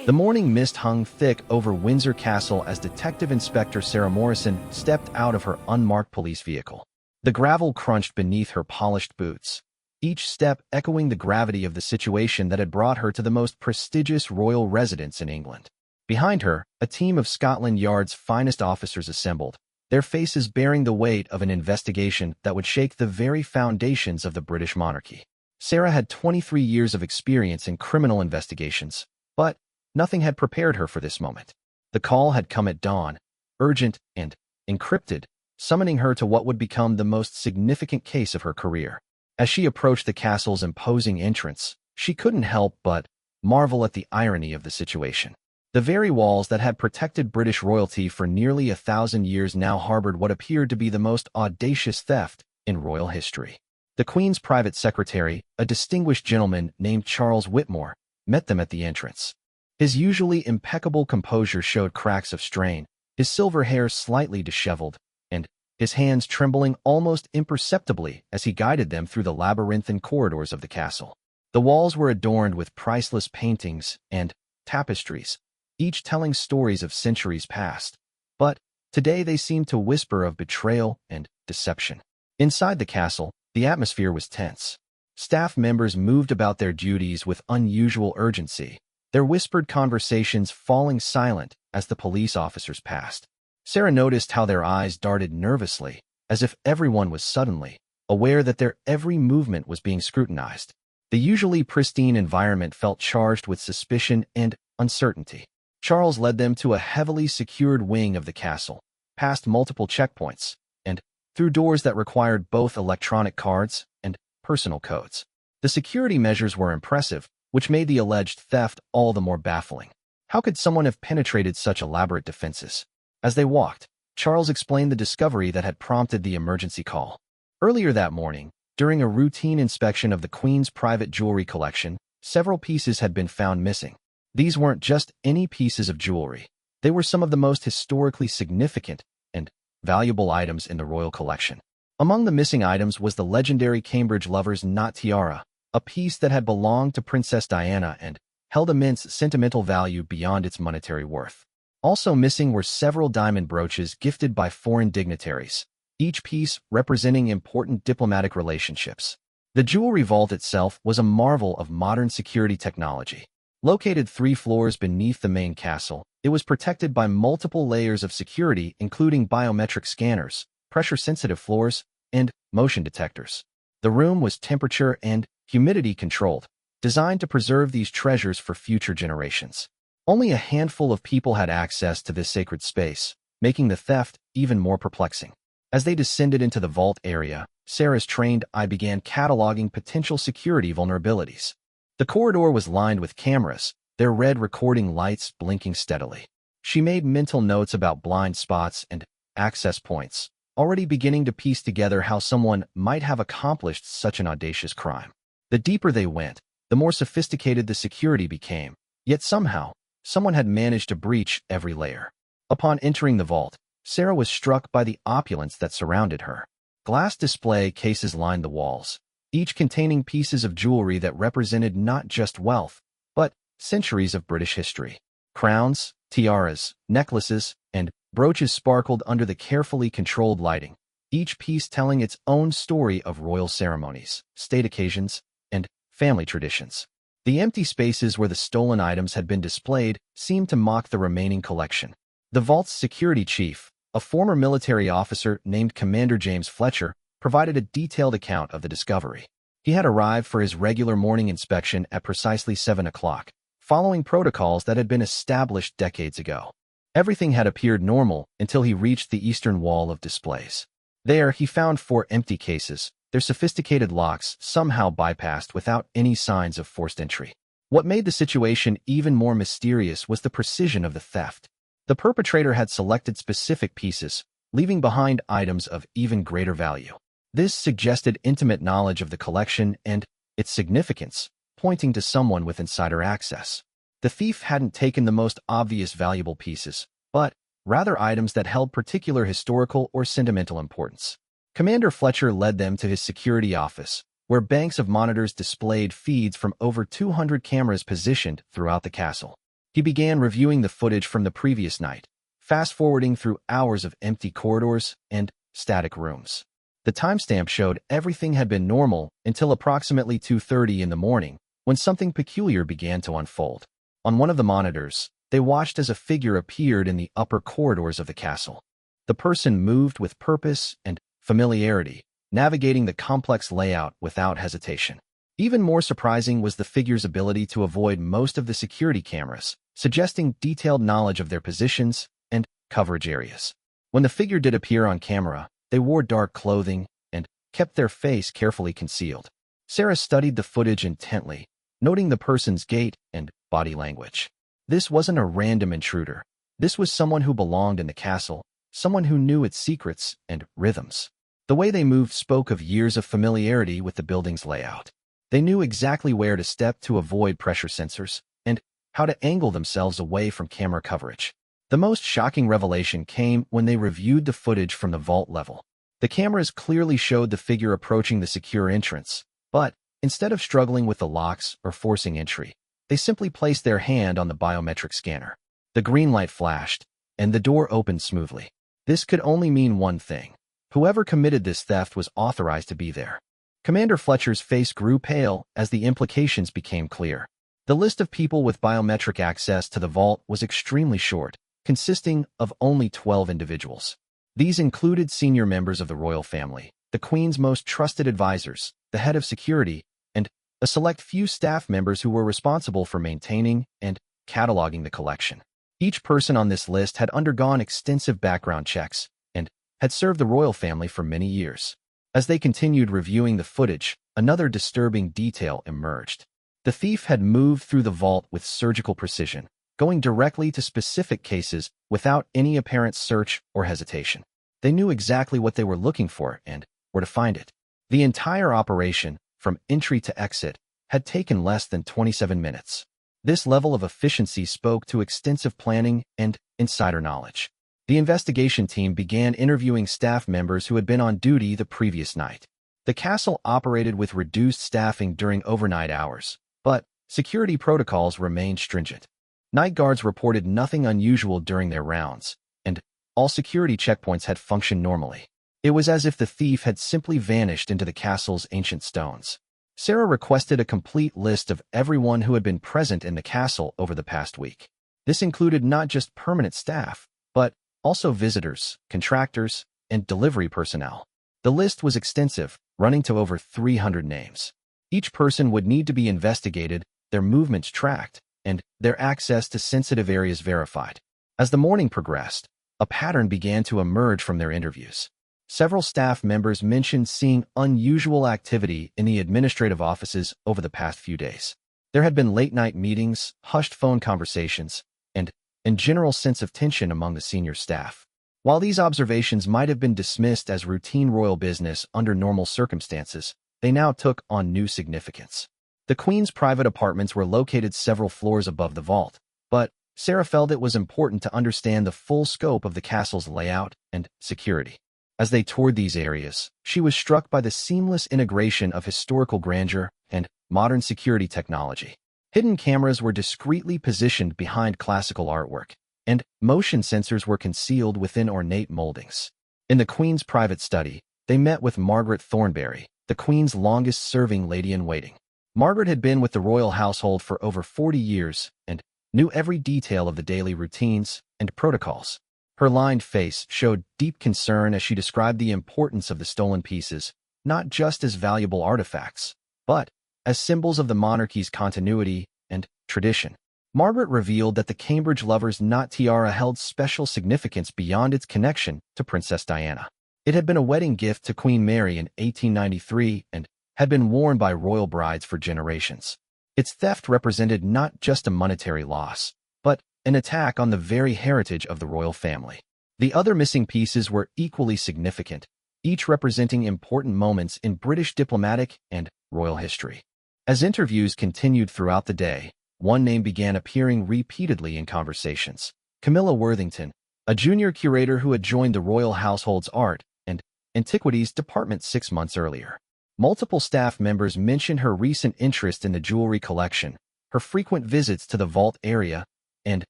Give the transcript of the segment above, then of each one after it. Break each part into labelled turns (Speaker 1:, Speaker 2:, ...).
Speaker 1: The morning mist hung thick over Windsor Castle as Detective Inspector Sarah Morrison stepped out of her unmarked police vehicle. The gravel crunched beneath her polished boots, each step echoing the gravity of the situation that had brought her to the most prestigious royal residence in England. Behind her, a team of Scotland Yard's finest officers assembled, their faces bearing the weight of an investigation that would shake the very foundations of the British monarchy. Sarah had 23 years of experience in criminal investigations, but nothing had prepared her for this moment. The call had come at dawn, urgent and encrypted, summoning her to what would become the most significant case of her career. As she approached the castle's imposing entrance, she couldn't help but marvel at the irony of the situation. The very walls that had protected British royalty for nearly 1,000 years now harbored what appeared to be the most audacious theft in royal history. The Queen's private secretary, a distinguished gentleman named Charles Whitmore, met them at the entrance. His usually impeccable composure showed cracks of strain, his silver hair slightly disheveled, and his hands trembling almost imperceptibly as he guided them through the labyrinthine corridors of the castle. The walls were adorned with priceless paintings and tapestries, each telling stories of centuries past, but today they seemed to whisper of betrayal and deception. Inside the castle, the atmosphere was tense. Staff members moved about their duties with unusual urgency, their whispered conversations falling silent as the police officers passed. Sarah noticed how their eyes darted nervously, as if everyone was suddenly aware that their every movement was being scrutinized. The usually pristine environment felt charged with suspicion and uncertainty. Charles led them to a heavily secured wing of the castle, past multiple checkpoints, and through doors that required both electronic cards and personal codes. The security measures were impressive, which made the alleged theft all the more baffling. How could someone have penetrated such elaborate defenses? As they walked, Charles explained the discovery that had prompted the emergency call. Earlier that morning, during a routine inspection of the Queen's private jewelry collection, several pieces had been found missing. These weren't just any pieces of jewelry. They were some of the most historically significant and valuable items in the royal collection. Among the missing items was the legendary Cambridge Lover's Knot tiara, a piece that had belonged to Princess Diana and held immense sentimental value beyond its monetary worth. Also missing were several diamond brooches gifted by foreign dignitaries, each piece representing important diplomatic relationships. The jewelry vault itself was a marvel of modern security technology. Located 3 floors beneath the main castle, it was protected by multiple layers of security including biometric scanners, pressure-sensitive floors, and motion detectors. The room was temperature and humidity controlled, designed to preserve these treasures for future generations. Only a handful of people had access to this sacred space, making the theft even more perplexing. As they descended into the vault area, Sarah's trained eye began cataloging potential security vulnerabilities. The corridor was lined with cameras, their red recording lights blinking steadily. She made mental notes about blind spots and access points, already beginning to piece together how someone might have accomplished such an audacious crime. The deeper they went, the more sophisticated the security became, yet somehow, someone had managed to breach every layer. Upon entering the vault, Sarah was struck by the opulence that surrounded her. Glass display cases lined the walls, each containing pieces of jewelry that represented not just wealth, but centuries of British history. Crowns, tiaras, necklaces, and brooches sparkled under the carefully controlled lighting, each piece telling its own story of royal ceremonies, state occasions, and family traditions. The empty spaces where the stolen items had been displayed seemed to mock the remaining collection. The vault's security chief, a former military officer named Commander James Fletcher, provided a detailed account of the discovery. He had arrived for his regular morning inspection at precisely 7 o'clock, following protocols that had been established decades ago. Everything had appeared normal until he reached the eastern wall of displays. There, he found 4 empty cases, their sophisticated locks somehow bypassed without any signs of forced entry. What made the situation even more mysterious was the precision of the theft. The perpetrator had selected specific pieces, leaving behind items of even greater value. This suggested intimate knowledge of the collection and its significance, pointing to someone with insider access. The thief hadn't taken the most obvious valuable pieces, but rather items that held particular historical or sentimental importance. Commander Fletcher led them to his security office, where banks of monitors displayed feeds from over 200 cameras positioned throughout the castle. He began reviewing the footage from the previous night, fast-forwarding through hours of empty corridors and static rooms. The timestamp showed everything had been normal until approximately 2:30 in the morning, when something peculiar began to unfold. On one of the monitors, they watched as a figure appeared in the upper corridors of the castle. The person moved with purpose and familiarity, navigating the complex layout without hesitation. Even more surprising was the figure's ability to avoid most of the security cameras, suggesting detailed knowledge of their positions and coverage areas. When the figure did appear on camera, they wore dark clothing and kept their face carefully concealed. Sarah studied the footage intently, noting the person's gait and body language. This wasn't a random intruder. This was someone who belonged in the castle, someone who knew its secrets and rhythms. The way they moved spoke of years of familiarity with the building's layout. They knew exactly where to step to avoid pressure sensors and how to angle themselves away from camera coverage. The most shocking revelation came when they reviewed the footage from the vault level. The cameras clearly showed the figure approaching the secure entrance, but instead of struggling with the locks or forcing entry, they simply placed their hand on the biometric scanner. The green light flashed, and the door opened smoothly. This could only mean one thing. Whoever committed this theft was authorized to be there. Commander Fletcher's face grew pale as the implications became clear. The list of people with biometric access to the vault was extremely short, consisting of only 12 individuals. These included senior members of the royal family, the Queen's most trusted advisors, the head of security, and a select few staff members who were responsible for maintaining and cataloging the collection. Each person on this list had undergone extensive background checks and had served the royal family for many years. As they continued reviewing the footage, another disturbing detail emerged. The thief had moved through the vault with surgical precision, going directly to specific cases without any apparent search or hesitation. They knew exactly what they were looking for and where to find it. The entire operation, from entry to exit, had taken less than 27 minutes. This level of efficiency spoke to extensive planning and insider knowledge. The investigation team began interviewing staff members who had been on duty the previous night. The castle operated with reduced staffing during overnight hours, but security protocols remained stringent. Night guards reported nothing unusual during their rounds, and all security checkpoints had functioned normally. It was as if the thief had simply vanished into the castle's ancient stones. Sarah requested a complete list of everyone who had been present in the castle over the past week. This included not just permanent staff, but also visitors, contractors, and delivery personnel. The list was extensive, running to over 300 names. Each person would need to be investigated, their movements tracked, and their access to sensitive areas verified. As the morning progressed, a pattern began to emerge from their interviews. Several staff members mentioned seeing unusual activity in the administrative offices over the past few days. There had been late-night meetings, hushed phone conversations, and a general sense of tension among the senior staff. While these observations might have been dismissed as routine royal business under normal circumstances, they now took on new significance. The Queen's private apartments were located several floors above the vault, but Sarah felt it was important to understand the full scope of the castle's layout and security. As they toured these areas, she was struck by the seamless integration of historical grandeur and modern security technology. Hidden cameras were discreetly positioned behind classical artwork, and motion sensors were concealed within ornate moldings. In the Queen's private study, they met with Margaret Thornberry, the Queen's longest-serving lady-in-waiting. Margaret had been with the royal household for over 40 years and knew every detail of the daily routines and protocols. Her lined face showed deep concern as she described the importance of the stolen pieces, not just as valuable artifacts, but as symbols of the monarchy's continuity and tradition. Margaret revealed that the Cambridge Lover's Knot tiara held special significance beyond its connection to Princess Diana. It had been a wedding gift to Queen Mary in 1893 and had been worn by royal brides for generations. Its theft represented not just a monetary loss, but an attack on the very heritage of the royal family. The other missing pieces were equally significant, each representing important moments in British diplomatic and royal history. As interviews continued throughout the day, one name began appearing repeatedly in conversations: Camilla Worthington, a junior curator who had joined the royal household's art and antiquities department 6 months earlier. Multiple staff members mentioned her recent interest in the jewelry collection, her frequent visits to the vault area, and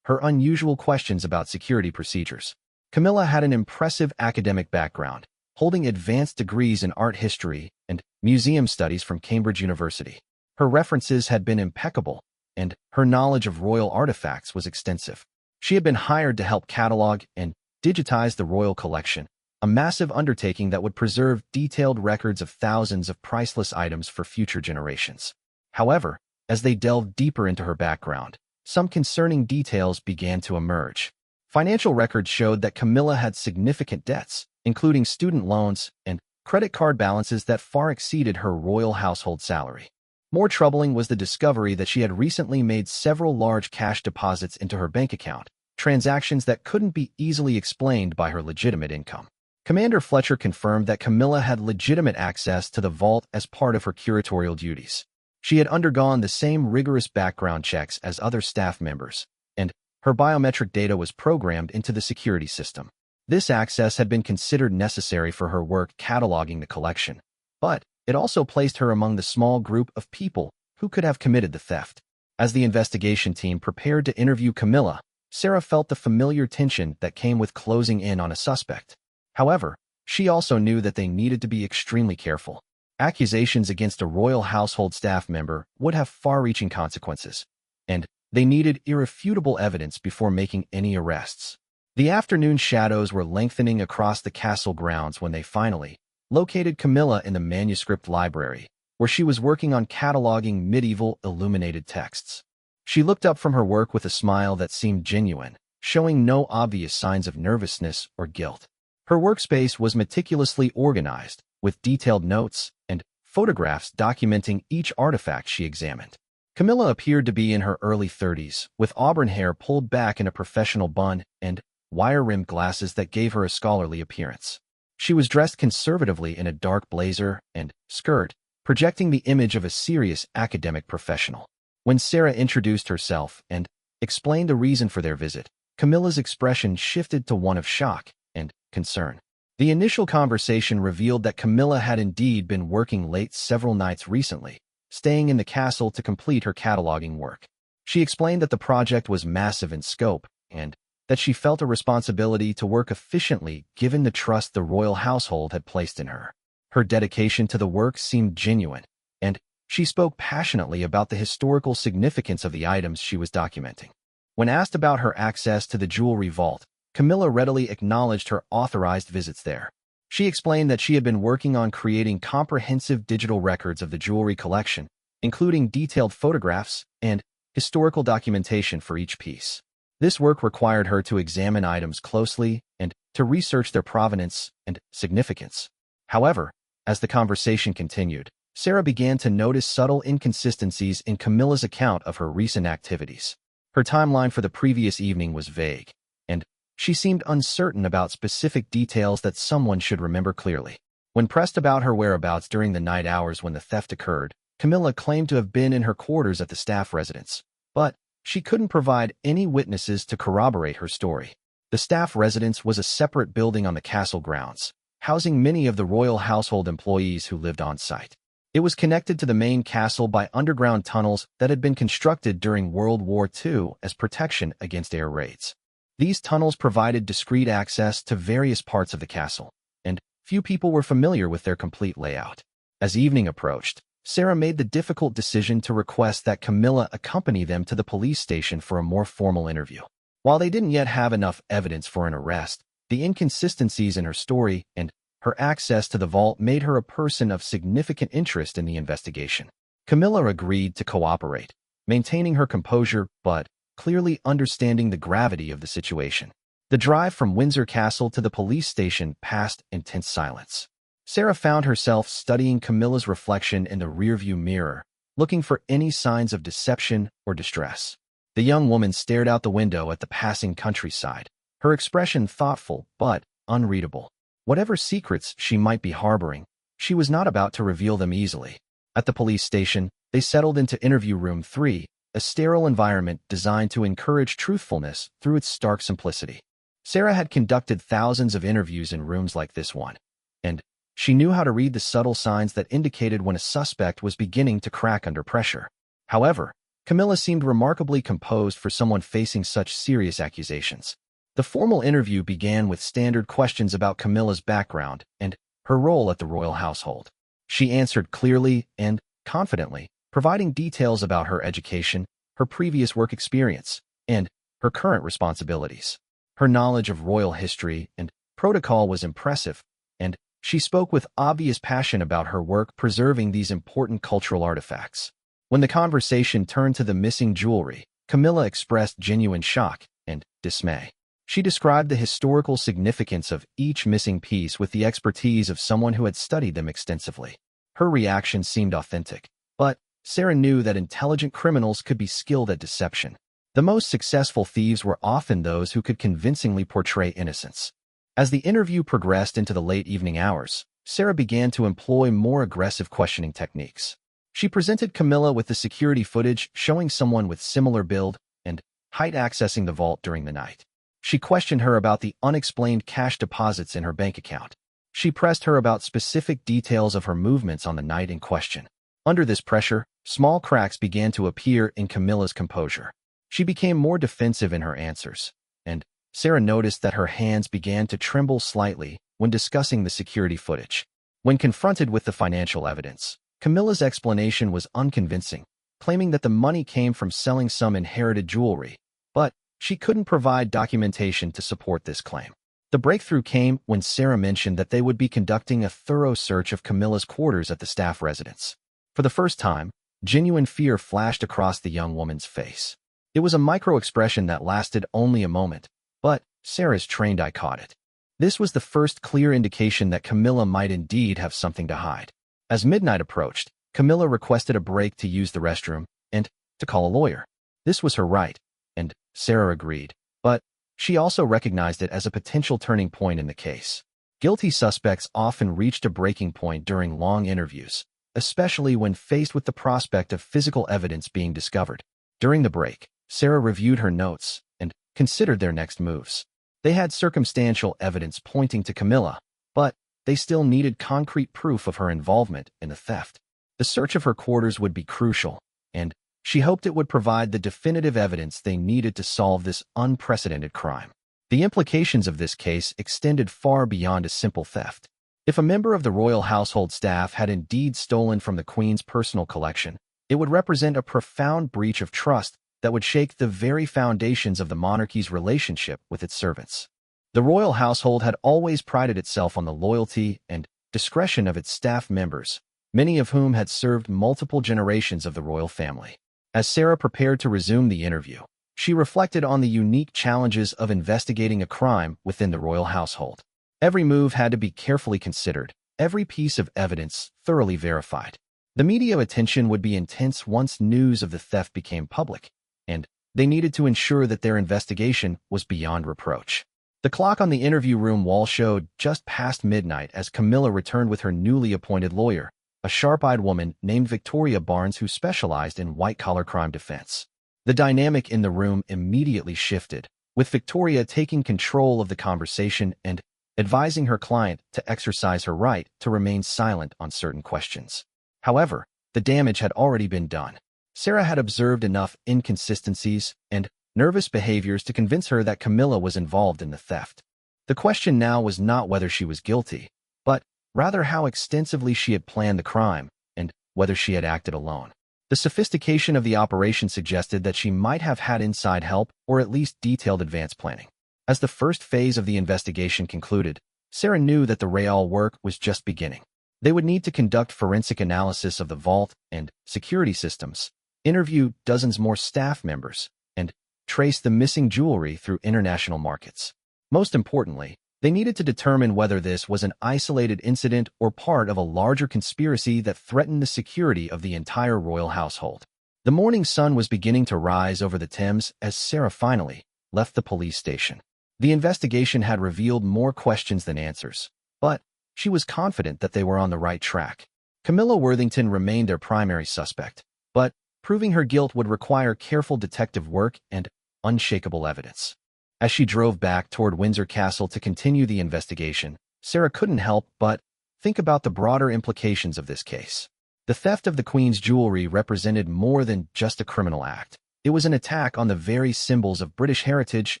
Speaker 1: her unusual questions about security procedures. Camilla had an impressive academic background, holding advanced degrees in art history and museum studies from Cambridge University. Her references had been impeccable, and her knowledge of royal artifacts was extensive. She had been hired to help catalog and digitize the royal collection, a massive undertaking that would preserve detailed records of thousands of priceless items for future generations. However, as they delved deeper into her background, some concerning details began to emerge. Financial records showed that Camilla had significant debts, including student loans and credit card balances that far exceeded her royal household salary. More troubling was the discovery that she had recently made several large cash deposits into her bank account, transactions that couldn't be easily explained by her legitimate income. Commander Fletcher confirmed that Camilla had legitimate access to the vault as part of her curatorial duties. She had undergone the same rigorous background checks as other staff members, and her biometric data was programmed into the security system. This access had been considered necessary for her work cataloging the collection, but it also placed her among the small group of people who could have committed the theft. As the investigation team prepared to interview Camilla, Sarah felt the familiar tension that came with closing in on a suspect. However, she also knew that they needed to be extremely careful. Accusations against a royal household staff member would have far-reaching consequences, and they needed irrefutable evidence before making any arrests. The afternoon shadows were lengthening across the castle grounds when they finally located Camilla in the manuscript library, where she was working on cataloging medieval illuminated texts. She looked up from her work with a smile that seemed genuine, showing no obvious signs of nervousness or guilt. Her workspace was meticulously organized, with detailed notes and photographs documenting each artifact she examined. Camilla appeared to be in her early 30s, with auburn hair pulled back in a professional bun and wire-rimmed glasses that gave her a scholarly appearance. She was dressed conservatively in a dark blazer and skirt, projecting the image of a serious academic professional. When Sarah introduced herself and explained the reason for their visit, Camilla's expression shifted to one of shock and concern. The initial conversation revealed that Camilla had indeed been working late several nights recently, staying in the castle to complete her cataloging work. She explained that the project was massive in scope and that she felt a responsibility to work efficiently given the trust the royal household had placed in her. Her dedication to the work seemed genuine, and she spoke passionately about the historical significance of the items she was documenting. When asked about her access to the jewelry vault, Camilla readily acknowledged her authorized visits there. She explained that she had been working on creating comprehensive digital records of the jewelry collection, including detailed photographs and historical documentation for each piece. This work required her to examine items closely and to research their provenance and significance. However, as the conversation continued, Sarah began to notice subtle inconsistencies in Camilla's account of her recent activities. Her timeline for the previous evening was vague, and she seemed uncertain about specific details that someone should remember clearly. When pressed about her whereabouts during the night hours when the theft occurred, Camilla claimed to have been in her quarters at the staff residence, but she couldn't provide any witnesses to corroborate her story. The staff residence was a separate building on the castle grounds, housing many of the royal household employees who lived on site. It was connected to the main castle by underground tunnels that had been constructed during World War II as protection against air raids. These tunnels provided discreet access to various parts of the castle, and few people were familiar with their complete layout. As evening approached, Sarah made the difficult decision to request that Camilla accompany them to the police station for a more formal interview. While they didn't yet have enough evidence for an arrest, the inconsistencies in her story and her access to the vault made her a person of significant interest in the investigation. Camilla agreed to cooperate, maintaining her composure but clearly understanding the gravity of the situation. The drive from Windsor Castle to the police station passed in tense silence. Sarah found herself studying Camilla's reflection in the rearview mirror, looking for any signs of deception or distress. The young woman stared out the window at the passing countryside, her expression thoughtful but unreadable. Whatever secrets she might be harboring, she was not about to reveal them easily. At the police station, they settled into interview room 3, a sterile environment designed to encourage truthfulness through its stark simplicity. Sarah had conducted thousands of interviews in rooms like this one, and she knew how to read the subtle signs that indicated when a suspect was beginning to crack under pressure. However, Camilla seemed remarkably composed for someone facing such serious accusations. The formal interview began with standard questions about Camilla's background and her role at the royal household. She answered clearly and confidently, providing details about her education, her previous work experience, and her current responsibilities. Her knowledge of royal history and protocol was impressive, and she spoke with obvious passion about her work preserving these important cultural artifacts. When the conversation turned to the missing jewelry, Camilla expressed genuine shock and dismay. She described the historical significance of each missing piece with the expertise of someone who had studied them extensively. Her reaction seemed authentic, but Sarah knew that intelligent criminals could be skilled at deception. The most successful thieves were often those who could convincingly portray innocence. As the interview progressed into the late evening hours, Sarah began to employ more aggressive questioning techniques. She presented Camilla with the security footage showing someone with similar build and height accessing the vault during the night. She questioned her about the unexplained cash deposits in her bank account. She pressed her about specific details of her movements on the night in question. Under this pressure, small cracks began to appear in Camilla's composure. She became more defensive in her answers, and Sarah noticed that her hands began to tremble slightly when discussing the security footage. When confronted with the financial evidence, Camilla's explanation was unconvincing, claiming that the money came from selling some inherited jewelry, but she couldn't provide documentation to support this claim. The breakthrough came when Sarah mentioned that they would be conducting a thorough search of Camilla's quarters at the staff residence. For the first time, genuine fear flashed across the young woman's face. It was a micro-expression that lasted only a moment, but Sarah's trained eye caught it. This was the first clear indication that Camilla might indeed have something to hide. As midnight approached, Camilla requested a break to use the restroom and to call a lawyer. This was her right, and Sarah agreed, but she also recognized it as a potential turning point in the case. Guilty suspects often reached a breaking point during long interviews, especially when faced with the prospect of physical evidence being discovered. During the break, Sarah reviewed her notes and considered their next moves. They had circumstantial evidence pointing to Camilla, but they still needed concrete proof of her involvement in the theft. The search of her quarters would be crucial, and she hoped it would provide the definitive evidence they needed to solve this unprecedented crime. The implications of this case extended far beyond a simple theft. If a member of the royal household staff had indeed stolen from the Queen's personal collection, it would represent a profound breach of trust that would shake the very foundations of the monarchy's relationship with its servants. The royal household had always prided itself on the loyalty and discretion of its staff members, many of whom had served multiple generations of the royal family. As Sarah prepared to resume the interview, she reflected on the unique challenges of investigating a crime within the royal household. Every move had to be carefully considered, every piece of evidence thoroughly verified. The media attention would be intense once news of the theft became public, and they needed to ensure that their investigation was beyond reproach. The clock on the interview room wall showed just past midnight as Camilla returned with her newly appointed lawyer, a sharp-eyed woman named Victoria Barnes who specialized in white-collar crime defense. The dynamic in the room immediately shifted, with Victoria taking control of the conversation and advising her client to exercise her right to remain silent on certain questions. However, the damage had already been done. Sarah had observed enough inconsistencies and nervous behaviors to convince her that Camilla was involved in the theft. The question now was not whether she was guilty, but rather how extensively she had planned the crime and whether she had acted alone. The sophistication of the operation suggested that she might have had inside help or at least detailed advance planning. As the first phase of the investigation concluded, Sarah knew that the real work was just beginning. They would need to conduct forensic analysis of the vault and security systems, interview dozens more staff members, and trace the missing jewelry through international markets. Most importantly, they needed to determine whether this was an isolated incident or part of a larger conspiracy that threatened the security of the entire royal household. The morning sun was beginning to rise over the Thames as Sarah finally left the police station. The investigation had revealed more questions than answers, but she was confident that they were on the right track. Camilla Worthington remained their primary suspect, but proving her guilt would require careful detective work and unshakable evidence. As she drove back toward Windsor Castle to continue the investigation, Sarah couldn't help but think about the broader implications of this case. The theft of the Queen's jewelry represented more than just a criminal act. It was an attack on the very symbols of British heritage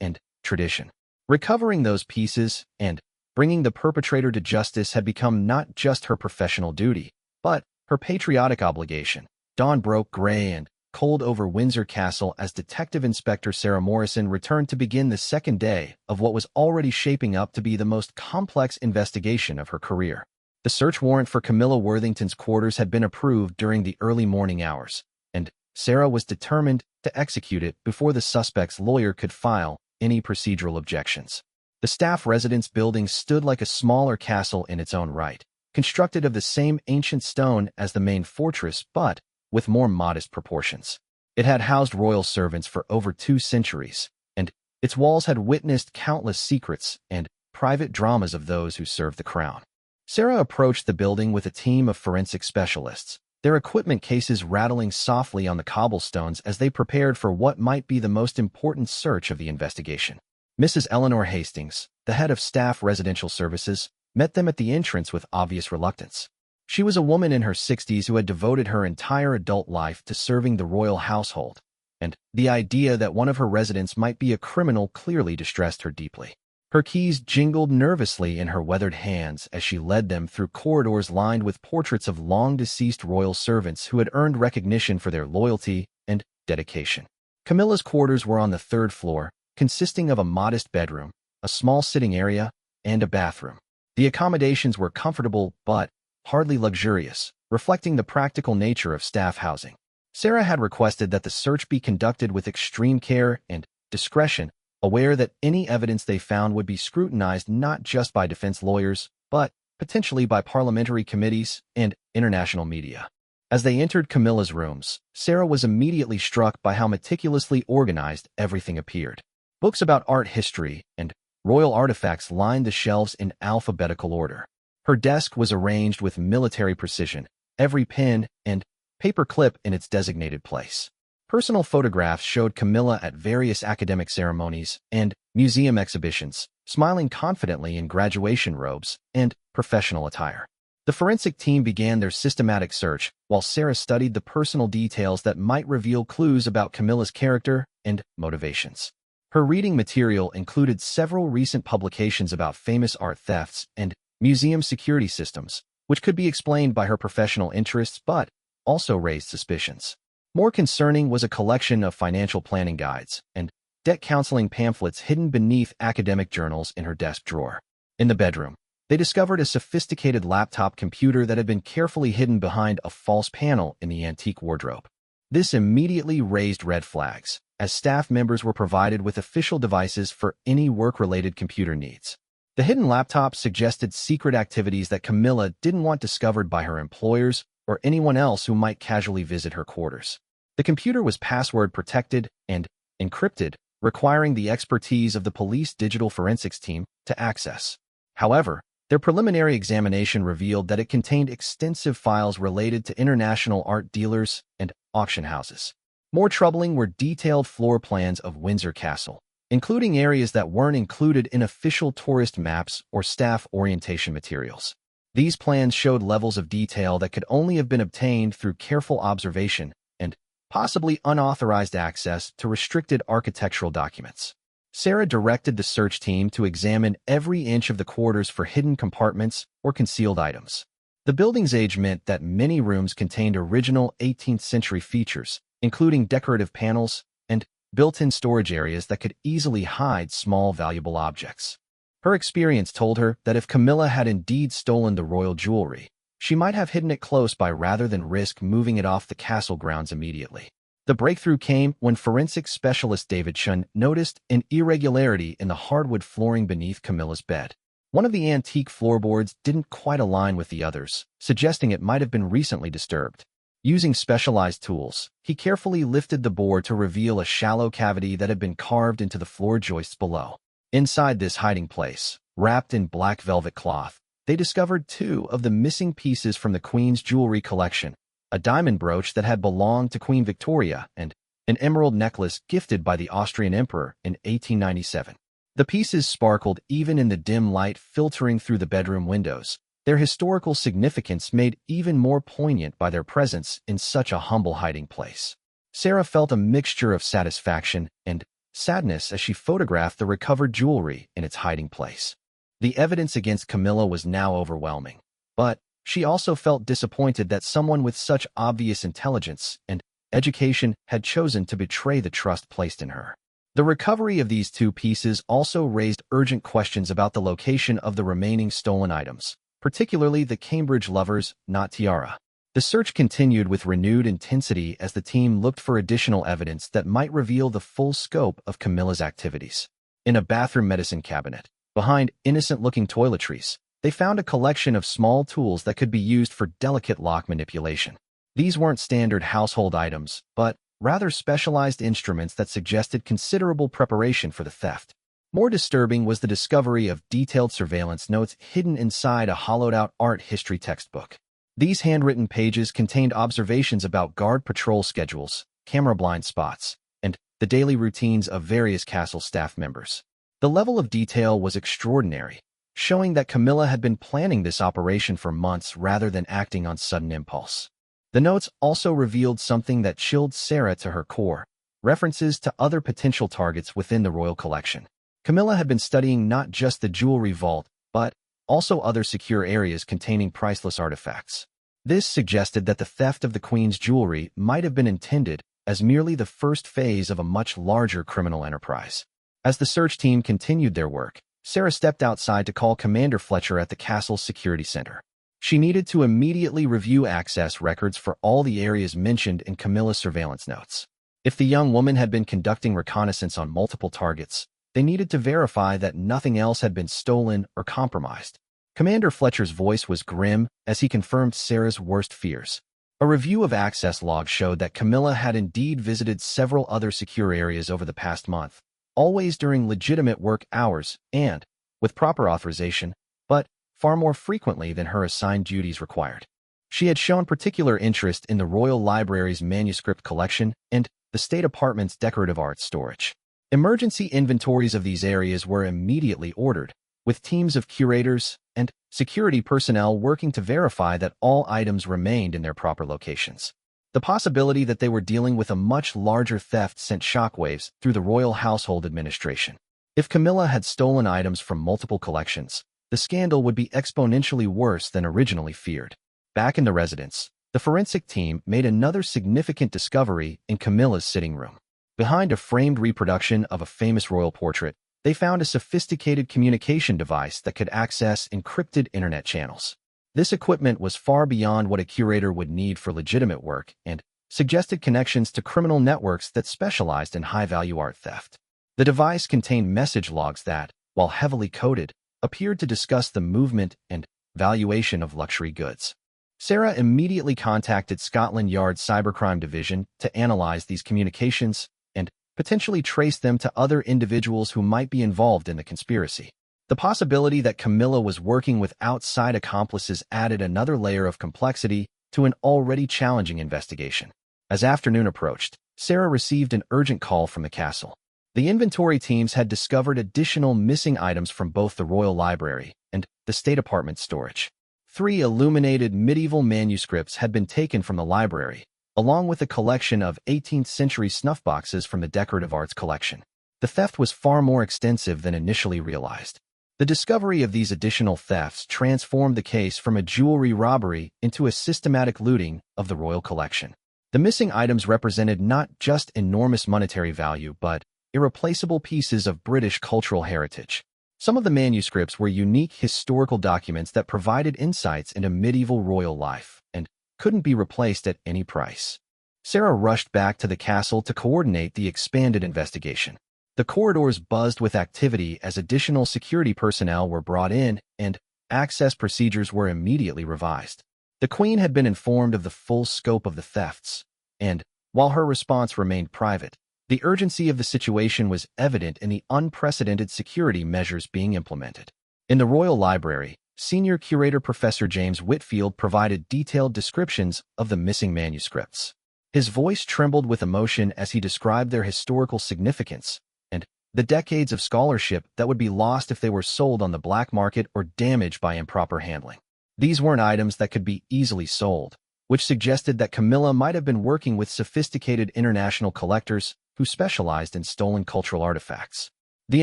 Speaker 1: and tradition. Recovering those pieces and bringing the perpetrator to justice had become not just her professional duty, but her patriotic obligation. Dawn broke gray and cold over Windsor Castle as Detective Inspector Sarah Morrison returned to begin the second day of what was already shaping up to be the most complex investigation of her career. The search warrant for Camilla Worthington's quarters had been approved during the early morning hours, and Sarah was determined to execute it before the suspect's lawyer could file any procedural objections. The staff residence building stood like a smaller castle in its own right, constructed of the same ancient stone as the main fortress but with more modest proportions. It had housed royal servants for over 2 centuries, and its walls had witnessed countless secrets and private dramas of those who served the crown. Sarah approached the building with a team of forensic specialists, their equipment cases rattling softly on the cobblestones as they prepared for what might be the most important search of the investigation. Mrs. Eleanor Hastings, the head of Staff Residential Services, met them at the entrance with obvious reluctance. She was a woman in her 60s who had devoted her entire adult life to serving the royal household, and the idea that one of her residents might be a criminal clearly distressed her deeply. Her keys jingled nervously in her weathered hands as she led them through corridors lined with portraits of long-deceased royal servants who had earned recognition for their loyalty and dedication. Camilla's quarters were on the 3rd floor, consisting of a modest bedroom, a small sitting area, and a bathroom. The accommodations were comfortable but hardly luxurious, reflecting the practical nature of staff housing. Sarah had requested that the search be conducted with extreme care and discretion, aware that any evidence they found would be scrutinized not just by defense lawyers, but potentially by parliamentary committees and international media. As they entered Camilla's rooms, Sarah was immediately struck by how meticulously organized everything appeared. Books about art history and royal artifacts lined the shelves in alphabetical order. Her desk was arranged with military precision, every pen and paper clip in its designated place. Personal photographs showed Camilla at various academic ceremonies and museum exhibitions, smiling confidently in graduation robes and professional attire. The forensic team began their systematic search, while Sarah studied the personal details that might reveal clues about Camilla's character and motivations. Her reading material included several recent publications about famous art thefts and museum security systems, which could be explained by her professional interests but also raised suspicions. More concerning was a collection of financial planning guides and debt counseling pamphlets hidden beneath academic journals in her desk drawer. In the bedroom, they discovered a sophisticated laptop computer that had been carefully hidden behind a false panel in the antique wardrobe. This immediately raised red flags, as staff members were provided with official devices for any work-related computer needs. The hidden laptop suggested secret activities that Camilla didn't want discovered by her employers or anyone else who might casually visit her quarters. The computer was password protected and encrypted, requiring the expertise of the police digital forensics team to access. However, their preliminary examination revealed that it contained extensive files related to international art dealers and auction houses. More troubling were detailed floor plans of Windsor Castle, including areas that weren't included in official tourist maps or staff orientation materials. These plans showed levels of detail that could only have been obtained through careful observation and possibly unauthorized access to restricted architectural documents. Sarah directed the search team to examine every inch of the quarters for hidden compartments or concealed items. The building's age meant that many rooms contained original 18th century features, including decorative panels and built-in storage areas that could easily hide small valuable objects. Her experience told her that if Camilla had indeed stolen the royal jewelry, she might have hidden it close by rather than risk moving it off the castle grounds immediately. The breakthrough came when forensic specialist David Chun noticed an irregularity in the hardwood flooring beneath Camilla's bed. One of the antique floorboards didn't quite align with the others, suggesting it might have been recently disturbed. Using specialized tools, he carefully lifted the board to reveal a shallow cavity that had been carved into the floor joists below. Inside this hiding place, wrapped in black velvet cloth, they discovered 2 of the missing pieces from the Queen's jewelry collection, a diamond brooch that had belonged to Queen Victoria and an emerald necklace gifted by the Austrian Emperor in 1897. The pieces sparkled even in the dim light filtering through the bedroom windows, their historical significance made even more poignant by their presence in such a humble hiding place. Sarah felt a mixture of satisfaction and sadness as she photographed the recovered jewelry in its hiding place. The evidence against Camilla was now overwhelming, but she also felt disappointed that someone with such obvious intelligence and education had chosen to betray the trust placed in her. The recovery of these two pieces also raised urgent questions about the location of the remaining stolen items, particularly the Cambridge lover's knot tiara. The search continued with renewed intensity as the team looked for additional evidence that might reveal the full scope of Camilla's activities. In a bathroom medicine cabinet, behind innocent-looking toiletries, they found a collection of small tools that could be used for delicate lock manipulation. These weren't standard household items, but rather specialized instruments that suggested considerable preparation for the theft. More disturbing was the discovery of detailed surveillance notes hidden inside a hollowed-out art history textbook. These handwritten pages contained observations about guard patrol schedules, camera blind spots, and the daily routines of various castle staff members. The level of detail was extraordinary, showing that Camilla had been planning this operation for months rather than acting on sudden impulse. The notes also revealed something that chilled Sarah to her core, references to other potential targets within the royal collection. Camilla had been studying not just the jewelry vault, but also other secure areas containing priceless artifacts. This suggested that the theft of the queen's jewelry might have been intended as merely the first phase of a much larger criminal enterprise. As the search team continued their work, Sarah stepped outside to call Commander Fletcher at the castle's security center. She needed to immediately review access records for all the areas mentioned in Camilla's surveillance notes. If the young woman had been conducting reconnaissance on multiple targets, they needed to verify that nothing else had been stolen or compromised. Commander Fletcher's voice was grim as he confirmed Sarah's worst fears. A review of access logs showed that Camilla had indeed visited several other secure areas over the past month, always during legitimate work hours and with proper authorization, but far more frequently than her assigned duties required. She had shown particular interest in the Royal Library's manuscript collection and the State Department's decorative arts storage. Emergency inventories of these areas were immediately ordered, with teams of curators and security personnel working to verify that all items remained in their proper locations. The possibility that they were dealing with a much larger theft sent shockwaves through the royal household administration. If Camilla had stolen items from multiple collections, the scandal would be exponentially worse than originally feared. Back in the residence, the forensic team made another significant discovery in Camilla's sitting room. Behind a framed reproduction of a famous royal portrait, they found a sophisticated communication device that could access encrypted internet channels. This equipment was far beyond what a curator would need for legitimate work and suggested connections to criminal networks that specialized in high-value art theft. The device contained message logs that, while heavily coded, appeared to discuss the movement and valuation of luxury goods. Sarah immediately contacted Scotland Yard's Cybercrime Division to analyze these communications and potentially trace them to other individuals who might be involved in the conspiracy. The possibility that Camilla was working with outside accomplices added another layer of complexity to an already challenging investigation. As afternoon approached, Sarah received an urgent call from the castle. The inventory teams had discovered additional missing items from both the Royal Library and the State Department storage. 3 illuminated medieval manuscripts had been taken from the library, along with a collection of 18th-century snuff boxes from the decorative arts collection. The theft was far more extensive than initially realized. The discovery of these additional thefts transformed the case from a jewelry robbery into a systematic looting of the royal collection. The missing items represented not just enormous monetary value, but irreplaceable pieces of British cultural heritage. Some of the manuscripts were unique historical documents that provided insights into medieval royal life and couldn't be replaced at any price. Sarah rushed back to the castle to coordinate the expanded investigation. The corridors buzzed with activity as additional security personnel were brought in and access procedures were immediately revised. The Queen had been informed of the full scope of the thefts, and, while her response remained private, the urgency of the situation was evident in the unprecedented security measures being implemented. In the Royal Library, Senior Curator Professor James Whitfield provided detailed descriptions of the missing manuscripts. His voice trembled with emotion as he described their historical significance and the decades of scholarship that would be lost if they were sold on the black market or damaged by improper handling. These weren't items that could be easily sold, which suggested that Camilla might have been working with sophisticated international collectors who specialized in stolen cultural artifacts. The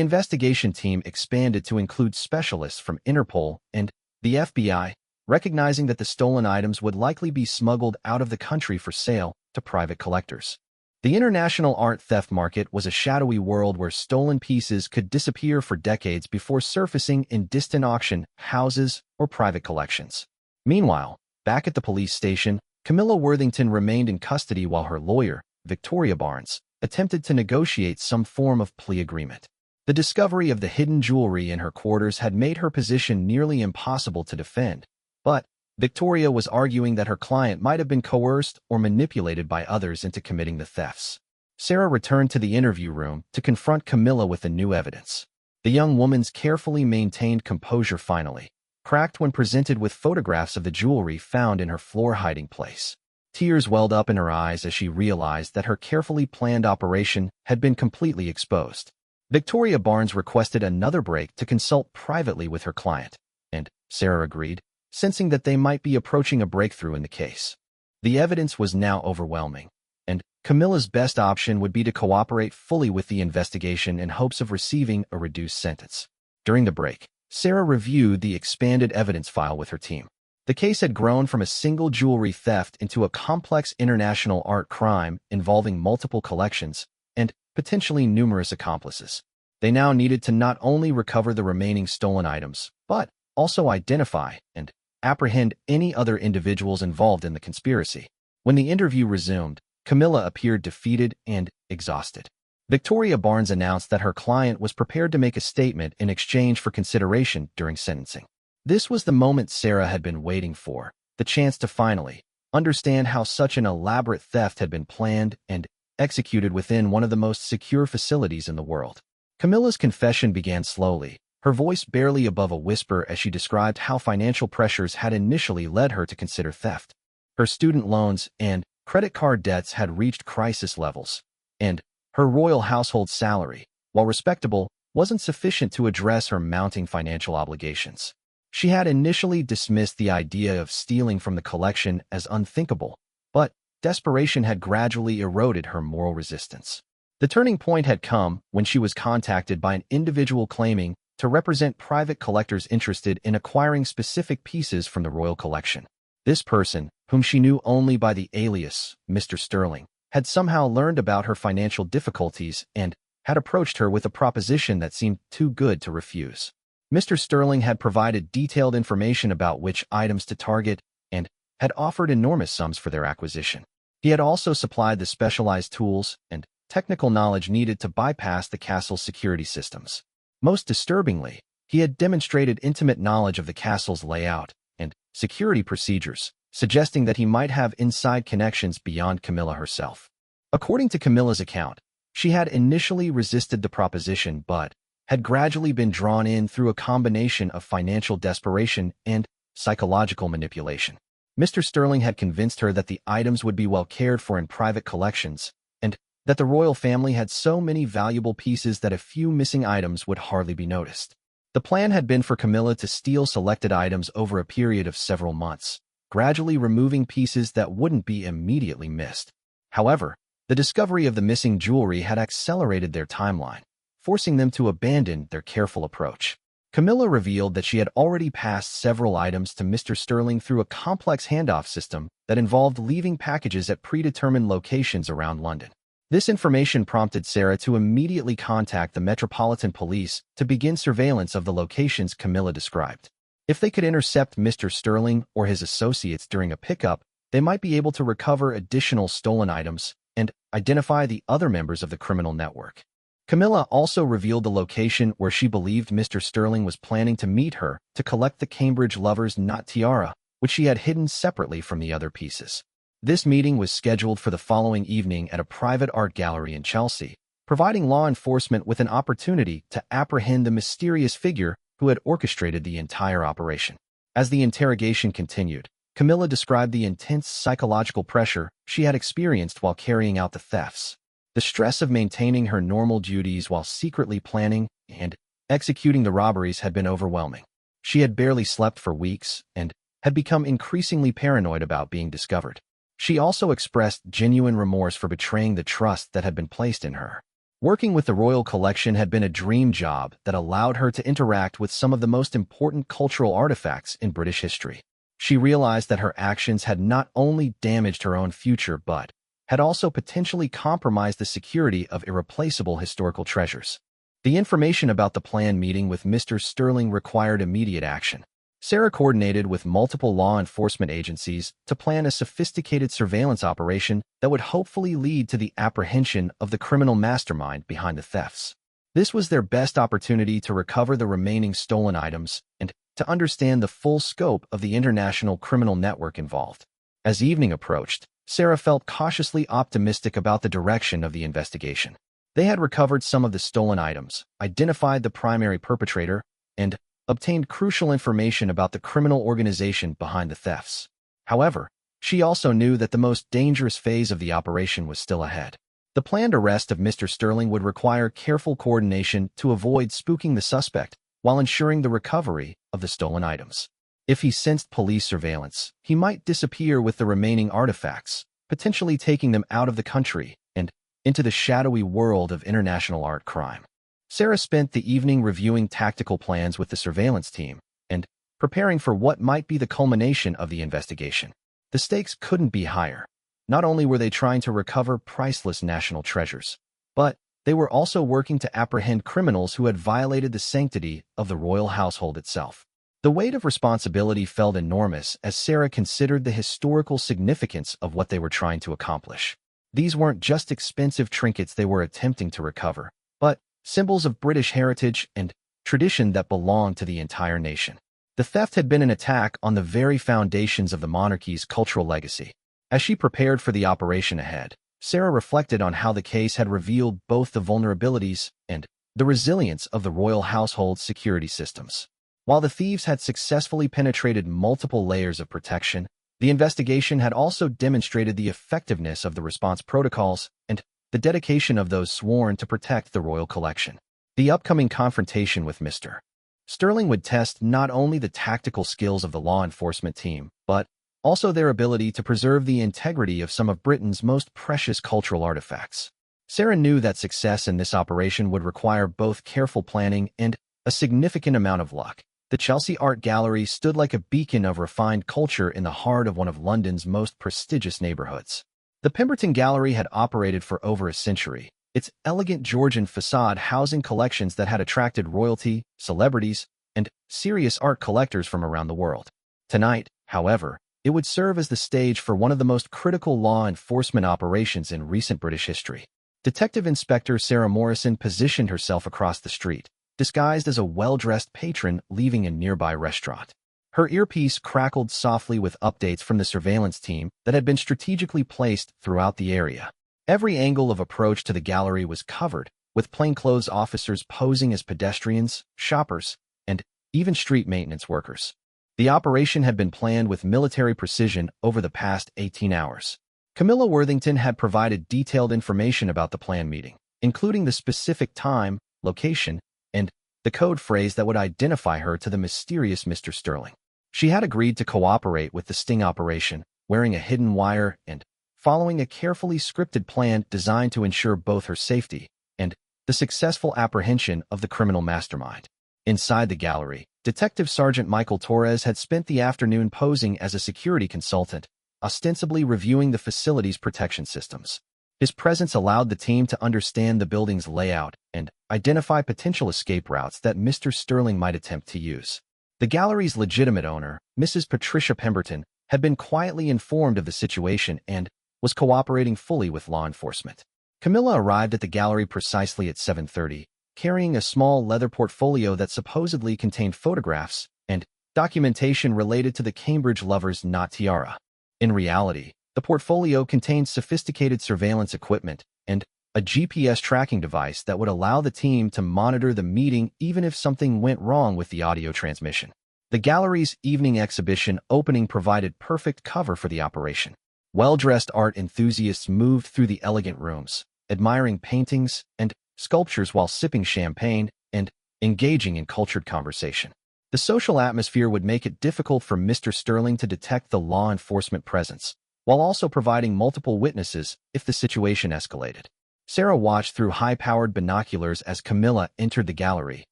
Speaker 1: investigation team expanded to include specialists from Interpol and the FBI, recognizing that the stolen items would likely be smuggled out of the country for sale to private collectors. The international art theft market was a shadowy world where stolen pieces could disappear for decades before surfacing in distant auction houses or private collections. Meanwhile, back at the police station, Camilla Worthington remained in custody while her lawyer, Victoria Barnes, attempted to negotiate some form of plea agreement. The discovery of the hidden jewelry in her quarters had made her position nearly impossible to defend, but Victoria was arguing that her client might have been coerced or manipulated by others into committing the thefts. Sarah returned to the interview room to confront Camilla with the new evidence. The young woman's carefully maintained composure finally cracked when presented with photographs of the jewelry found in her floor hiding place. Tears welled up in her eyes as she realized that her carefully planned operation had been completely exposed. Victoria Barnes requested another break to consult privately with her client, and Sarah agreed, sensing that they might be approaching a breakthrough in the case. The evidence was now overwhelming, and Camilla's best option would be to cooperate fully with the investigation in hopes of receiving a reduced sentence. During the break, Sarah reviewed the expanded evidence file with her team. The case had grown from a single jewelry theft into a complex international art crime involving multiple collections and potentially numerous accomplices. They now needed to not only recover the remaining stolen items, but also identify and apprehend any other individuals involved in the conspiracy. When the interview resumed, Camilla appeared defeated and exhausted. Victoria Barnes announced that her client was prepared to make a statement in exchange for consideration during sentencing. This was the moment Sarah had been waiting for, the chance to finally understand how such an elaborate theft had been planned and executed within one of the most secure facilities in the world. Camilla's confession began slowly, her voice barely above a whisper as she described how financial pressures had initially led her to consider theft. Her student loans and credit card debts had reached crisis levels, and her royal household salary, while respectable, wasn't sufficient to address her mounting financial obligations. She had initially dismissed the idea of stealing from the collection as unthinkable, but desperation had gradually eroded her moral resistance. The turning point had come when she was contacted by an individual claiming to represent private collectors interested in acquiring specific pieces from the royal collection. This person, whom she knew only by the alias Mr. Sterling, had somehow learned about her financial difficulties and had approached her with a proposition that seemed too good to refuse. Mr. Sterling had provided detailed information about which items to target and had offered enormous sums for their acquisition. He had also supplied the specialized tools and technical knowledge needed to bypass the castle's security systems. Most disturbingly, he had demonstrated intimate knowledge of the castle's layout and security procedures, suggesting that he might have inside connections beyond Camilla herself. According to Camilla's account, she had initially resisted the proposition but had gradually been drawn in through a combination of financial desperation and psychological manipulation. Mr. Sterling had convinced her that the items would be well cared for in private collections, and that the royal family had so many valuable pieces that a few missing items would hardly be noticed. The plan had been for Camilla to steal selected items over a period of several months, gradually removing pieces that wouldn't be immediately missed. However, the discovery of the missing jewelry had accelerated their timeline, forcing them to abandon their careful approach. Camilla revealed that she had already passed several items to Mr. Sterling through a complex handoff system that involved leaving packages at predetermined locations around London. This information prompted Sarah to immediately contact the Metropolitan Police to begin surveillance of the locations Camilla described. If they could intercept Mr. Sterling or his associates during a pickup, they might be able to recover additional stolen items and identify the other members of the criminal network. Camilla also revealed the location where she believed Mr. Sterling was planning to meet her to collect the Cambridge Lover's Knot tiara, which she had hidden separately from the other pieces. This meeting was scheduled for the following evening at a private art gallery in Chelsea, providing law enforcement with an opportunity to apprehend the mysterious figure who had orchestrated the entire operation. As the interrogation continued, Camilla described the intense psychological pressure she had experienced while carrying out the thefts. The stress of maintaining her normal duties while secretly planning and executing the robberies had been overwhelming. She had barely slept for weeks, and had become increasingly paranoid about being discovered. She also expressed genuine remorse for betraying the trust that had been placed in her. Working with the Royal Collection had been a dream job that allowed her to interact with some of the most important cultural artifacts in British history. She realized that her actions had not only damaged her own future but had also potentially compromised the security of irreplaceable historical treasures. The information about the planned meeting with Mr. Sterling required immediate action. Sarah coordinated with multiple law enforcement agencies to plan a sophisticated surveillance operation that would hopefully lead to the apprehension of the criminal mastermind behind the thefts. This was their best opportunity to recover the remaining stolen items and to understand the full scope of the international criminal network involved. As evening approached, Sarah felt cautiously optimistic about the direction of the investigation. They had recovered some of the stolen items, identified the primary perpetrator, and obtained crucial information about the criminal organization behind the thefts. However, she also knew that the most dangerous phase of the operation was still ahead. The planned arrest of Mr. Sterling would require careful coordination to avoid spooking the suspect while ensuring the recovery of the stolen items. If he sensed police surveillance, he might disappear with the remaining artifacts, potentially taking them out of the country and into the shadowy world of international art crime. Sarah spent the evening reviewing tactical plans with the surveillance team and preparing for what might be the culmination of the investigation. The stakes couldn't be higher. Not only were they trying to recover priceless national treasures, but they were also working to apprehend criminals who had violated the sanctity of the royal household itself. The weight of responsibility felt enormous as Sarah considered the historical significance of what they were trying to accomplish. These weren't just expensive trinkets they were attempting to recover, but symbols of British heritage and tradition that belonged to the entire nation. The theft had been an attack on the very foundations of the monarchy's cultural legacy. As she prepared for the operation ahead, Sarah reflected on how the case had revealed both the vulnerabilities and the resilience of the royal household's security systems. While the thieves had successfully penetrated multiple layers of protection, the investigation had also demonstrated the effectiveness of the response protocols and the dedication of those sworn to protect the royal collection. The upcoming confrontation with Mr. Sterling would test not only the tactical skills of the law enforcement team, but also their ability to preserve the integrity of some of Britain's most precious cultural artifacts. Sarah knew that success in this operation would require both careful planning and a significant amount of luck. The Chelsea Art Gallery stood like a beacon of refined culture in the heart of one of London's most prestigious neighborhoods. The Pemberton Gallery had operated for over a century, its elegant Georgian facade housing collections that had attracted royalty, celebrities, and serious art collectors from around the world. Tonight, however, it would serve as the stage for one of the most critical law enforcement operations in recent British history. Detective Inspector Sarah Morrison positioned herself across the street, disguised as a well-dressed patron leaving a nearby restaurant. Her earpiece crackled softly with updates from the surveillance team that had been strategically placed throughout the area. Every angle of approach to the gallery was covered, with plainclothes officers posing as pedestrians, shoppers, and even street maintenance workers. The operation had been planned with military precision over the past 18 hours. Camilla Worthington had provided detailed information about the planned meeting, including the specific time, location, and the code phrase that would identify her to the mysterious Mr. Sterling. She had agreed to cooperate with the sting operation, wearing a hidden wire and following a carefully scripted plan designed to ensure both her safety and the successful apprehension of the criminal mastermind. Inside the gallery, Detective Sergeant Michael Torres had spent the afternoon posing as a security consultant, ostensibly reviewing the facility's protection systems. His presence allowed the team to understand the building's layout and identify potential escape routes that Mr. Sterling might attempt to use. The gallery's legitimate owner, Mrs. Patricia Pemberton, had been quietly informed of the situation and was cooperating fully with law enforcement. Camilla arrived at the gallery precisely at 7:30, carrying a small leather portfolio that supposedly contained photographs and documentation related to the Cambridge Lovers' Knot tiara. In reality, the portfolio contained sophisticated surveillance equipment and a GPS tracking device that would allow the team to monitor the meeting even if something went wrong with the audio transmission. The gallery's evening exhibition opening provided perfect cover for the operation. Well-dressed art enthusiasts moved through the elegant rooms, admiring paintings and sculptures while sipping champagne and engaging in cultured conversation. The social atmosphere would make it difficult for Mr. Sterling to detect the law enforcement presence, while also providing multiple witnesses if the situation escalated. Sarah watched through high-powered binoculars as Camilla entered the gallery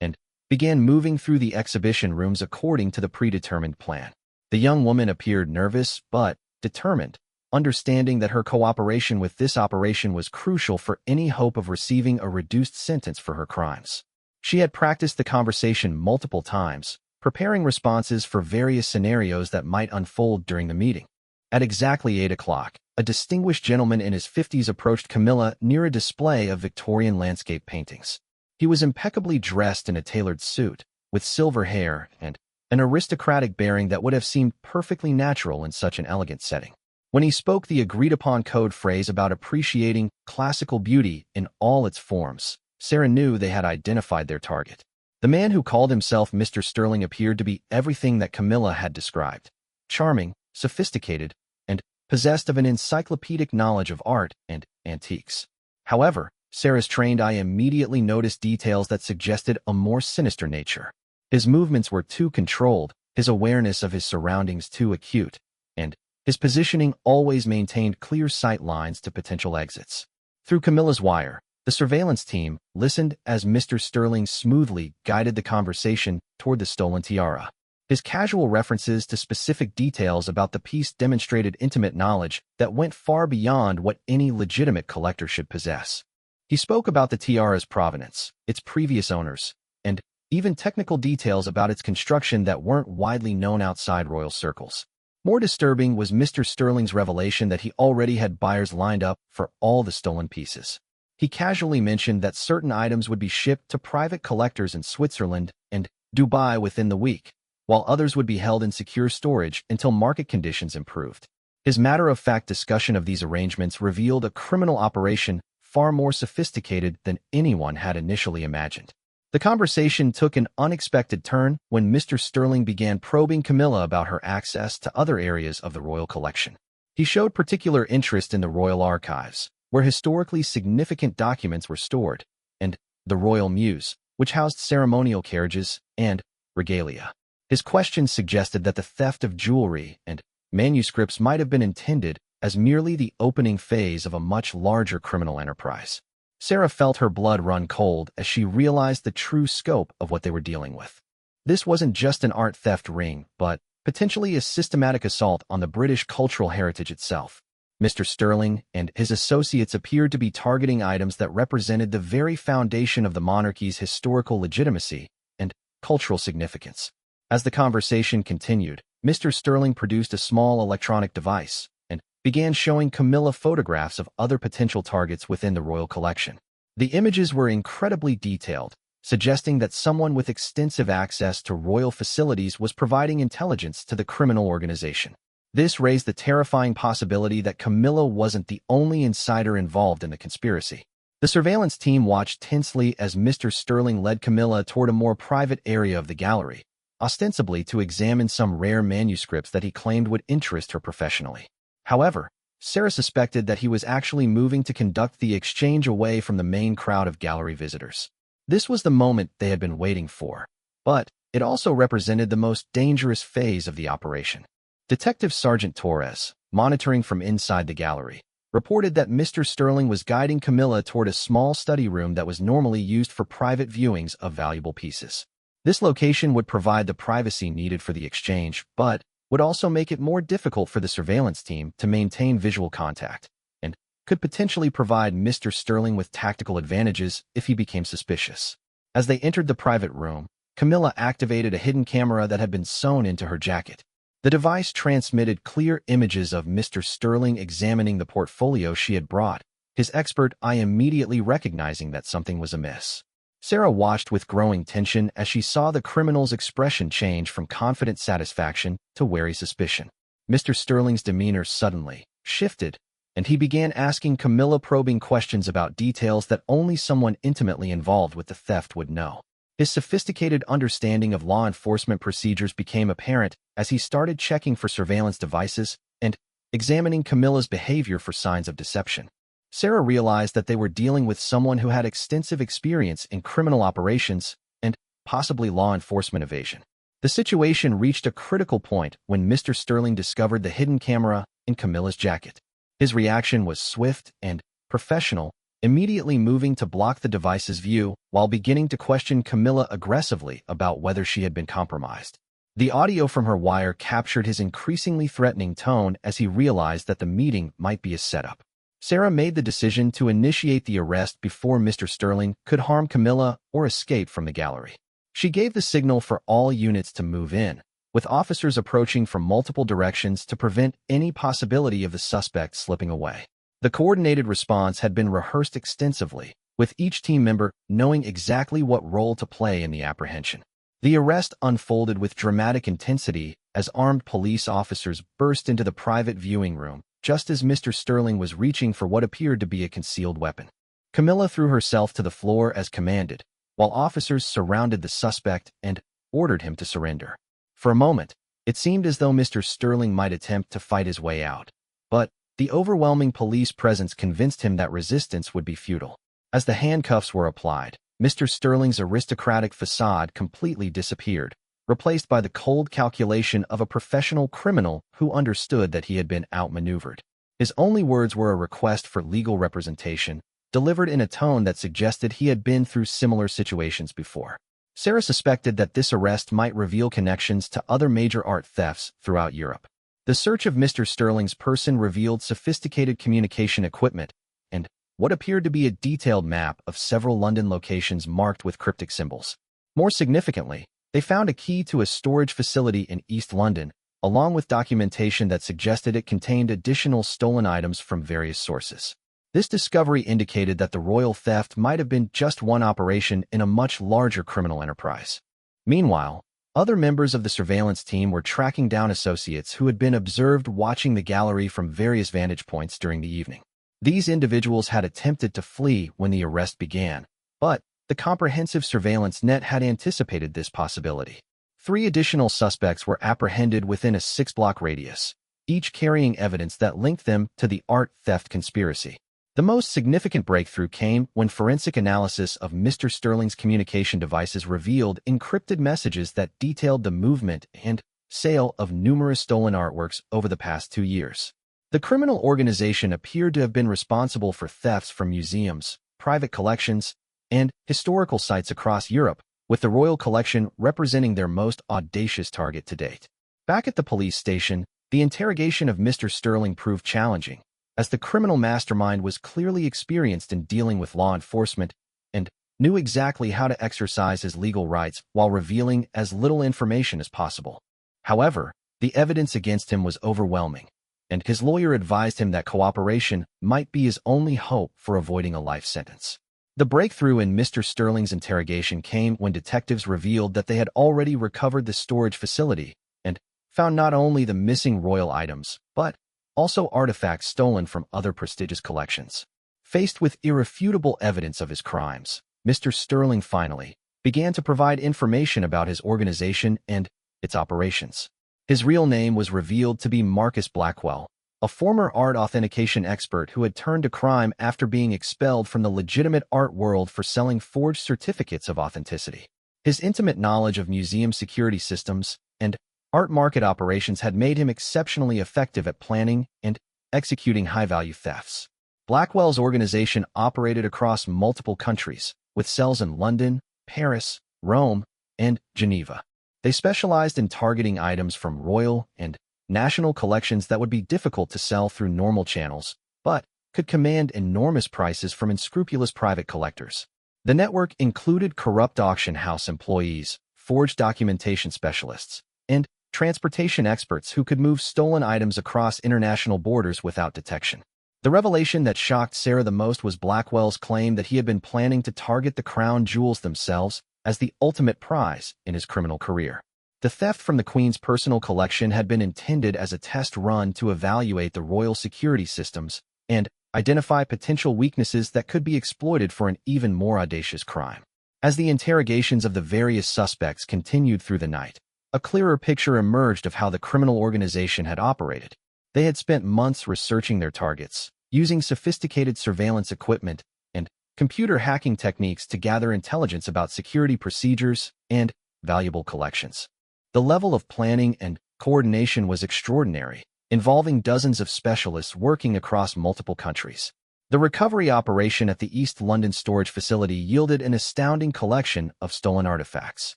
Speaker 1: and began moving through the exhibition rooms according to the predetermined plan. The young woman appeared nervous but determined, understanding that her cooperation with this operation was crucial for any hope of receiving a reduced sentence for her crimes. She had practiced the conversation multiple times, preparing responses for various scenarios that might unfold during the meeting. At exactly 8 o'clock, a distinguished gentleman in his 50s approached Camilla near a display of Victorian landscape paintings. He was impeccably dressed in a tailored suit, with silver hair and an aristocratic bearing that would have seemed perfectly natural in such an elegant setting. When he spoke the agreed-upon code phrase about appreciating classical beauty in all its forms, Sarah knew they had identified their target. The man who called himself Mr. Sterling appeared to be everything that Camilla had described: charming, sophisticated, and possessed of an encyclopedic knowledge of art and antiques. However, Sarah's trained eye immediately noticed details that suggested a more sinister nature. His movements were too controlled, his awareness of his surroundings too acute, and his positioning always maintained clear sight lines to potential exits. Through Camilla's wire, the surveillance team listened as Mr. Sterling smoothly guided the conversation toward the stolen tiara. His casual references to specific details about the piece demonstrated intimate knowledge that went far beyond what any legitimate collector should possess. He spoke about the tiara's provenance, its previous owners, and even technical details about its construction that weren't widely known outside royal circles. More disturbing was Mr. Sterling's revelation that he already had buyers lined up for all the stolen pieces. He casually mentioned that certain items would be shipped to private collectors in Switzerland and Dubai within the week, while others would be held in secure storage until market conditions improved. His matter-of-fact discussion of these arrangements revealed a criminal operation far more sophisticated than anyone had initially imagined. The conversation took an unexpected turn when Mr. Sterling began probing Camilla about her access to other areas of the royal collection. He showed particular interest in the royal archives, where historically significant documents were stored, and the royal mews, which housed ceremonial carriages and regalia. His questions suggested that the theft of jewelry and manuscripts might have been intended as merely the opening phase of a much larger criminal enterprise. Sarah felt her blood run cold as she realized the true scope of what they were dealing with. This wasn't just an art theft ring, but potentially a systematic assault on the British cultural heritage itself. Mr. Sterling and his associates appeared to be targeting items that represented the very foundation of the monarchy's historical legitimacy and cultural significance. As the conversation continued, Mr. Sterling produced a small electronic device and began showing Camilla photographs of other potential targets within the royal collection. The images were incredibly detailed, suggesting that someone with extensive access to royal facilities was providing intelligence to the criminal organization. This raised the terrifying possibility that Camilla wasn't the only insider involved in the conspiracy. The surveillance team watched tensely as Mr. Sterling led Camilla toward a more private area of the gallery, ostensibly to examine some rare manuscripts that he claimed would interest her professionally. However, Sarah suspected that he was actually moving to conduct the exchange away from the main crowd of gallery visitors. This was the moment they had been waiting for, but it also represented the most dangerous phase of the operation. Detective Sergeant Torres, monitoring from inside the gallery, reported that Mr. Sterling was guiding Camilla toward a small study room that was normally used for private viewings of valuable pieces. This location would provide the privacy needed for the exchange, but would also make it more difficult for the surveillance team to maintain visual contact, and could potentially provide Mr. Sterling with tactical advantages if he became suspicious. As they entered the private room, Camilla activated a hidden camera that had been sewn into her jacket. The device transmitted clear images of Mr. Sterling examining the portfolio she had brought, his expert eye immediately recognizing that something was amiss. Sarah watched with growing tension as she saw the criminal's expression change from confident satisfaction to wary suspicion. Mr. Sterling's demeanor suddenly shifted, and he began asking Camilla probing questions about details that only someone intimately involved with the theft would know. His sophisticated understanding of law enforcement procedures became apparent as he started checking for surveillance devices and examining Camilla's behavior for signs of deception. Sarah realized that they were dealing with someone who had extensive experience in criminal operations and possibly law enforcement evasion. The situation reached a critical point when Mr. Sterling discovered the hidden camera in Camilla's jacket. His reaction was swift and professional, immediately moving to block the device's view while beginning to question Camilla aggressively about whether she had been compromised. The audio from her wire captured his increasingly threatening tone as he realized that the meeting might be a setup. Sarah made the decision to initiate the arrest before Mr. Sterling could harm Camilla or escape from the gallery. She gave the signal for all units to move in, with officers approaching from multiple directions to prevent any possibility of the suspect slipping away. The coordinated response had been rehearsed extensively, with each team member knowing exactly what role to play in the apprehension. The arrest unfolded with dramatic intensity as armed police officers burst into the private viewing room, just as Mr. Sterling was reaching for what appeared to be a concealed weapon. Camilla threw herself to the floor as commanded, while officers surrounded the suspect and ordered him to surrender. For a moment, it seemed as though Mr. Sterling might attempt to fight his way out, but the overwhelming police presence convinced him that resistance would be futile. As the handcuffs were applied, Mr. Sterling's aristocratic facade completely disappeared, replaced by the cold calculation of a professional criminal who understood that he had been outmaneuvered. His only words were a request for legal representation, delivered in a tone that suggested he had been through similar situations before. Sarah suspected that this arrest might reveal connections to other major art thefts throughout Europe. The search of Mr. Sterling's person revealed sophisticated communication equipment and what appeared to be a detailed map of several London locations marked with cryptic symbols. More significantly, they found a key to a storage facility in East London, along with documentation that suggested it contained additional stolen items from various sources. This discovery indicated that the royal theft might have been just one operation in a much larger criminal enterprise. Meanwhile, other members of the surveillance team were tracking down associates who had been observed watching the gallery from various vantage points during the evening. These individuals had attempted to flee when the arrest began, but the comprehensive surveillance net had anticipated this possibility. 3 additional suspects were apprehended within a 6-block radius, each carrying evidence that linked them to the art theft conspiracy. The most significant breakthrough came when forensic analysis of Mr. Sterling's communication devices revealed encrypted messages that detailed the movement and sale of numerous stolen artworks over the past 2 years. The criminal organization appeared to have been responsible for thefts from museums, private collections, and historical sites across Europe, with the royal collection representing their most audacious target to date. Back at the police station, the interrogation of Mr. Sterling proved challenging, as the criminal mastermind was clearly experienced in dealing with law enforcement and knew exactly how to exercise his legal rights while revealing as little information as possible. However, the evidence against him was overwhelming, and his lawyer advised him that cooperation might be his only hope for avoiding a life sentence. The breakthrough in Mr. Sterling's interrogation came when detectives revealed that they had already recovered the storage facility and found not only the missing royal items, but also artifacts stolen from other prestigious collections. Faced with irrefutable evidence of his crimes, Mr. Sterling finally began to provide information about his organization and its operations. His real name was revealed to be Marcus Blackwell, a former art authentication expert who had turned to crime after being expelled from the legitimate art world for selling forged certificates of authenticity. His intimate knowledge of museum security systems and art market operations had made him exceptionally effective at planning and executing high-value thefts. Blackwell's organization operated across multiple countries, with cells in London, Paris, Rome, and Geneva. They specialized in targeting items from royal and national collections that would be difficult to sell through normal channels, but could command enormous prices from unscrupulous private collectors. The network included corrupt auction house employees, forged documentation specialists, and transportation experts who could move stolen items across international borders without detection. The revelation that shocked Sarah the most was Blackwell's claim that he had been planning to target the crown jewels themselves as the ultimate prize in his criminal career. The theft from the Queen's personal collection had been intended as a test run to evaluate the royal security systems and identify potential weaknesses that could be exploited for an even more audacious crime. As the interrogations of the various suspects continued through the night, a clearer picture emerged of how the criminal organization had operated. They had spent months researching their targets, using sophisticated surveillance equipment and computer hacking techniques to gather intelligence about security procedures and valuable collections. The level of planning and coordination was extraordinary, involving dozens of specialists working across multiple countries. The recovery operation at the East London storage facility yielded an astounding collection of stolen artifacts.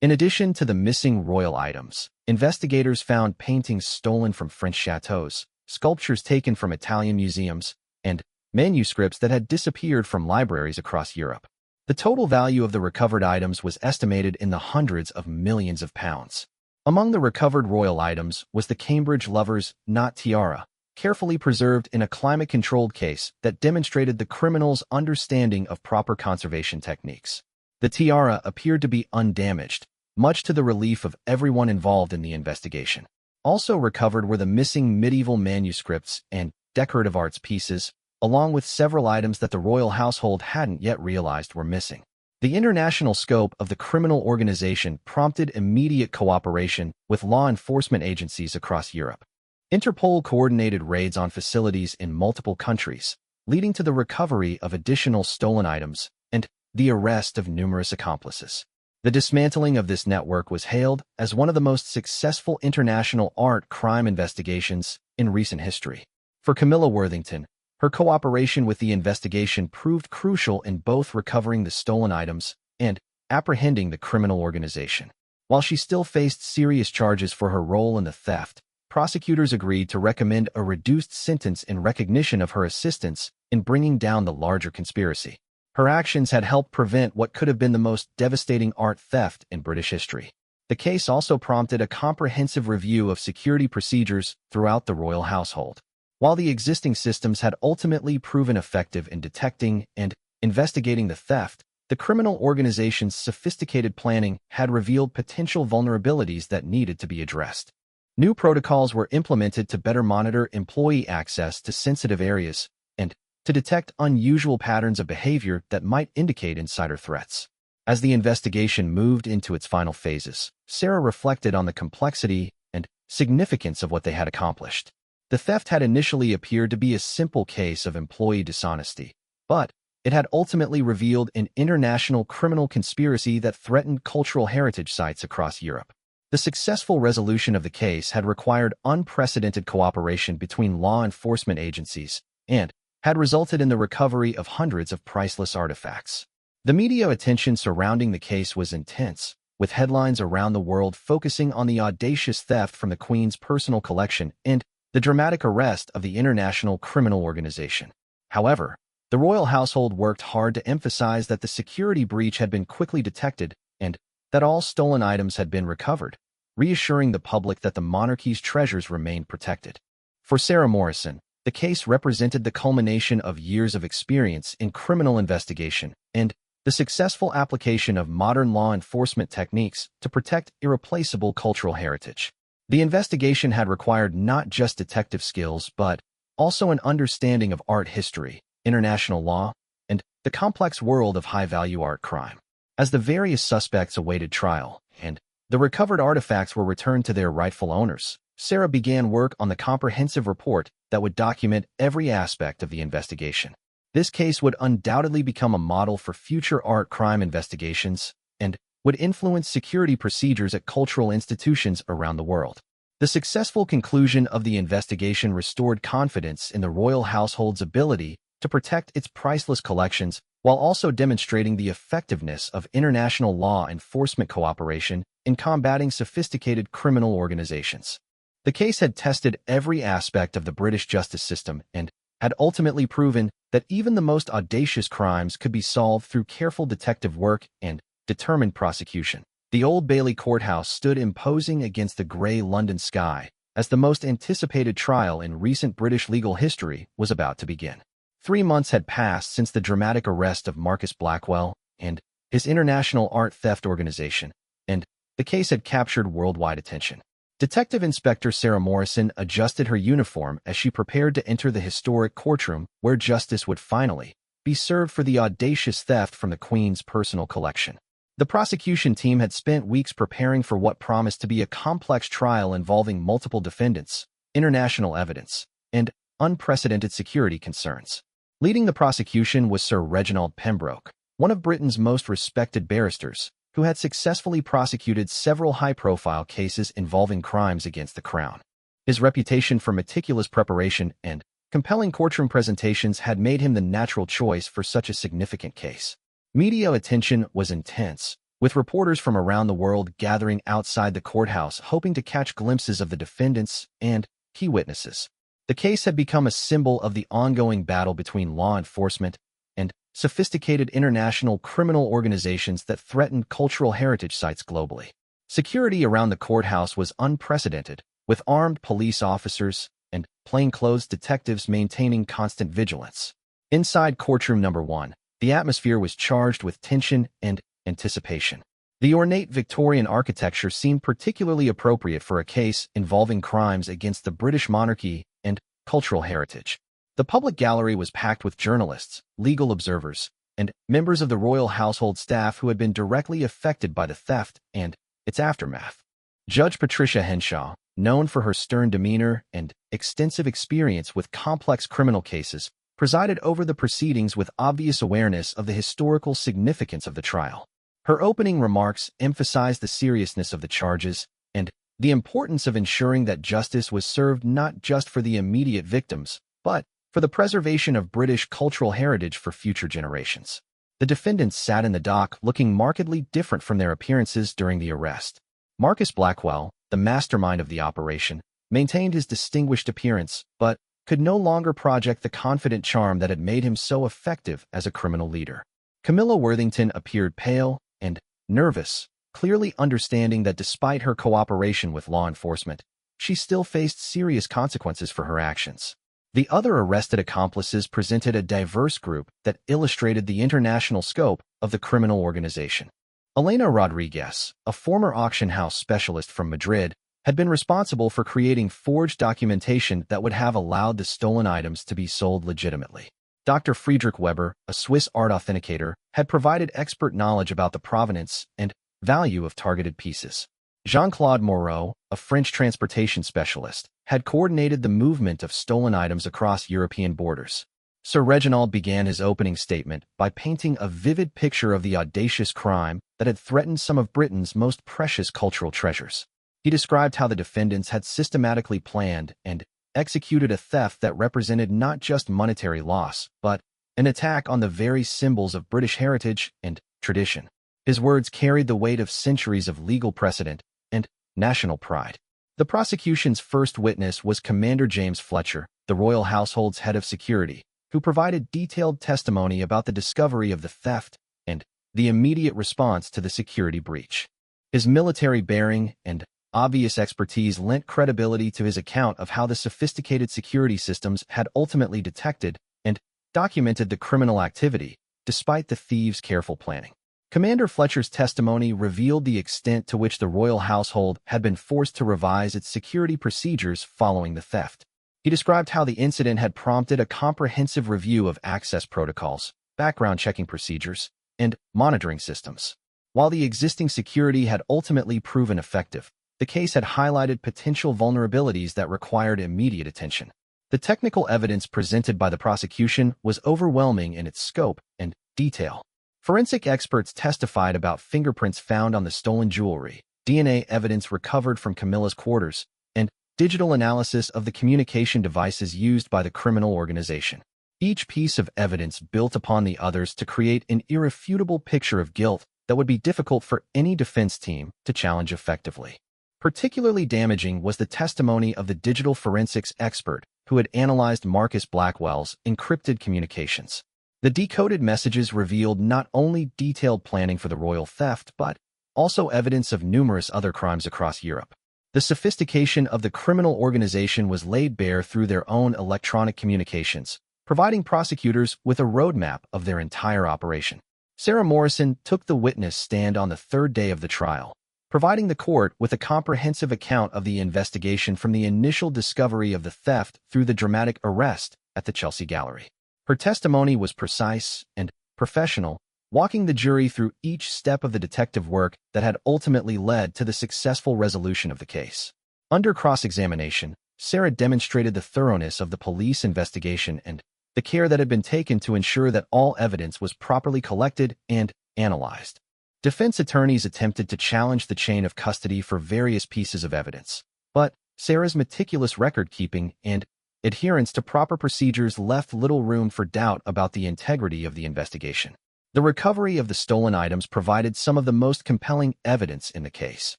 Speaker 1: In addition to the missing royal items, investigators found paintings stolen from French chateaux, sculptures taken from Italian museums, and manuscripts that had disappeared from libraries across Europe. The total value of the recovered items was estimated in the hundreds of millions of pounds. Among the recovered royal items was the Cambridge lover's knot tiara, carefully preserved in a climate-controlled case that demonstrated the criminal's understanding of proper conservation techniques. The tiara appeared to be undamaged, much to the relief of everyone involved in the investigation. Also recovered were the missing medieval manuscripts and decorative arts pieces, along with several items that the royal household hadn't yet realized were missing. The international scope of the criminal organization prompted immediate cooperation with law enforcement agencies across Europe. Interpol coordinated raids on facilities in multiple countries, leading to the recovery of additional stolen items and the arrest of numerous accomplices. The dismantling of this network was hailed as one of the most successful international art crime investigations in recent history. For Camilla Worthington, her cooperation with the investigation proved crucial in both recovering the stolen items and apprehending the criminal organization. While she still faced serious charges for her role in the theft, prosecutors agreed to recommend a reduced sentence in recognition of her assistance in bringing down the larger conspiracy. Her actions had helped prevent what could have been the most devastating art theft in British history. The case also prompted a comprehensive review of security procedures throughout the royal household. While the existing systems had ultimately proven effective in detecting and investigating the theft, the criminal organization's sophisticated planning had revealed potential vulnerabilities that needed to be addressed. New protocols were implemented to better monitor employee access to sensitive areas and to detect unusual patterns of behavior that might indicate insider threats. As the investigation moved into its final phases, Sarah reflected on the complexity and significance of what they had accomplished. The theft had initially appeared to be a simple case of employee dishonesty, but it had ultimately revealed an international criminal conspiracy that threatened cultural heritage sites across Europe. The successful resolution of the case had required unprecedented cooperation between law enforcement agencies and had resulted in the recovery of hundreds of priceless artifacts. The media attention surrounding the case was intense, with headlines around the world focusing on the audacious theft from the Queen's personal collection and the dramatic arrest of the international criminal organization. However, the royal household worked hard to emphasize that the security breach had been quickly detected and that all stolen items had been recovered, reassuring the public that the monarchy's treasures remained protected. For Sarah Morrison, the case represented the culmination of years of experience in criminal investigation and the successful application of modern law enforcement techniques to protect irreplaceable cultural heritage. The investigation had required not just detective skills, but also an understanding of art history, international law, and the complex world of high-value art crime. As the various suspects awaited trial and the recovered artifacts were returned to their rightful owners, Sarah began work on the comprehensive report that would document every aspect of the investigation. This case would undoubtedly become a model for future art crime investigations and would influence security procedures at cultural institutions around the world. The successful conclusion of the investigation restored confidence in the royal household's ability to protect its priceless collections while also demonstrating the effectiveness of international law enforcement cooperation in combating sophisticated criminal organizations. The case had tested every aspect of the British justice system and had ultimately proven that even the most audacious crimes could be solved through careful detective work and determined prosecution. The Old Bailey Courthouse stood imposing against the grey London sky as the most anticipated trial in recent British legal history was about to begin. 3 months had passed since the dramatic arrest of Marcus Blackwell and his international art theft organization, and the case had captured worldwide attention. Detective Inspector Sarah Morrison adjusted her uniform as she prepared to enter the historic courtroom where justice would finally be served for the audacious theft from the Queen's personal collection. The prosecution team had spent weeks preparing for what promised to be a complex trial involving multiple defendants, international evidence, and unprecedented security concerns. Leading the prosecution was Sir Reginald Pembroke, one of Britain's most respected barristers, who had successfully prosecuted several high-profile cases involving crimes against the crown. His reputation for meticulous preparation and compelling courtroom presentations had made him the natural choice for such a significant case. Media attention was intense, with reporters from around the world gathering outside the courthouse hoping to catch glimpses of the defendants and key witnesses. The case had become a symbol of the ongoing battle between law enforcement and sophisticated international criminal organizations that threatened cultural heritage sites globally. Security around the courthouse was unprecedented, with armed police officers and plainclothes detectives maintaining constant vigilance. Inside courtroom number 1, the atmosphere was charged with tension and anticipation. The ornate Victorian architecture seemed particularly appropriate for a case involving crimes against the British monarchy and cultural heritage. The public gallery was packed with journalists, legal observers, and members of the royal household staff who had been directly affected by the theft and its aftermath. Judge Patricia Henshaw, known for her stern demeanor and extensive experience with complex criminal cases, presided over the proceedings with obvious awareness of the historical significance of the trial. Her opening remarks emphasized the seriousness of the charges and the importance of ensuring that justice was served not just for the immediate victims, but for the preservation of British cultural heritage for future generations. The defendants sat in the dock looking markedly different from their appearances during the arrest. Marcus Blackwell, the mastermind of the operation, maintained his distinguished appearance, but could no longer project the confident charm that had made him so effective as a criminal leader. Camilla Worthington appeared pale and nervous, clearly understanding that despite her cooperation with law enforcement, she still faced serious consequences for her actions. The other arrested accomplices presented a diverse group that illustrated the international scope of the criminal organization. Elena Rodriguez, a former auction house specialist from Madrid, had been responsible for creating forged documentation that would have allowed the stolen items to be sold legitimately. Dr. Friedrich Weber, a Swiss art authenticator, had provided expert knowledge about the provenance and value of targeted pieces. Jean-Claude Moreau, a French transportation specialist, had coordinated the movement of stolen items across European borders. Sir Reginald began his opening statement by painting a vivid picture of the audacious crime that had threatened some of Britain's most precious cultural treasures. He described how the defendants had systematically planned and executed a theft that represented not just monetary loss, but an attack on the very symbols of British heritage and tradition. His words carried the weight of centuries of legal precedent and national pride. The prosecution's first witness was Commander James Fletcher, the royal household's head of security, who provided detailed testimony about the discovery of the theft and the immediate response to the security breach. His military bearing and obvious expertise lent credibility to his account of how the sophisticated security systems had ultimately detected and documented the criminal activity, despite the thieves' careful planning. Commander Fletcher's testimony revealed the extent to which the royal household had been forced to revise its security procedures following the theft. He described how the incident had prompted a comprehensive review of access protocols, background checking procedures, and monitoring systems. While the existing security had ultimately proven effective, the case had highlighted potential vulnerabilities that required immediate attention. The technical evidence presented by the prosecution was overwhelming in its scope and detail. Forensic experts testified about fingerprints found on the stolen jewelry, DNA evidence recovered from Camilla's quarters, and digital analysis of the communication devices used by the criminal organization. Each piece of evidence built upon the others to create an irrefutable picture of guilt that would be difficult for any defense team to challenge effectively. Particularly damaging was the testimony of the digital forensics expert who had analyzed Marcus Blackwell's encrypted communications. The decoded messages revealed not only detailed planning for the royal theft, but also evidence of numerous other crimes across Europe. The sophistication of the criminal organization was laid bare through their own electronic communications, providing prosecutors with a roadmap of their entire operation. Sarah Morrison took the witness stand on the third day of the trial, providing the court with a comprehensive account of the investigation from the initial discovery of the theft through the dramatic arrest at the Chelsea Gallery. Her testimony was precise and professional, walking the jury through each step of the detective work that had ultimately led to the successful resolution of the case. Under cross-examination, Sarah demonstrated the thoroughness of the police investigation and the care that had been taken to ensure that all evidence was properly collected and analyzed. Defense attorneys attempted to challenge the chain of custody for various pieces of evidence, but Sarah's meticulous record-keeping and adherence to proper procedures left little room for doubt about the integrity of the investigation. The recovery of the stolen items provided some of the most compelling evidence in the case.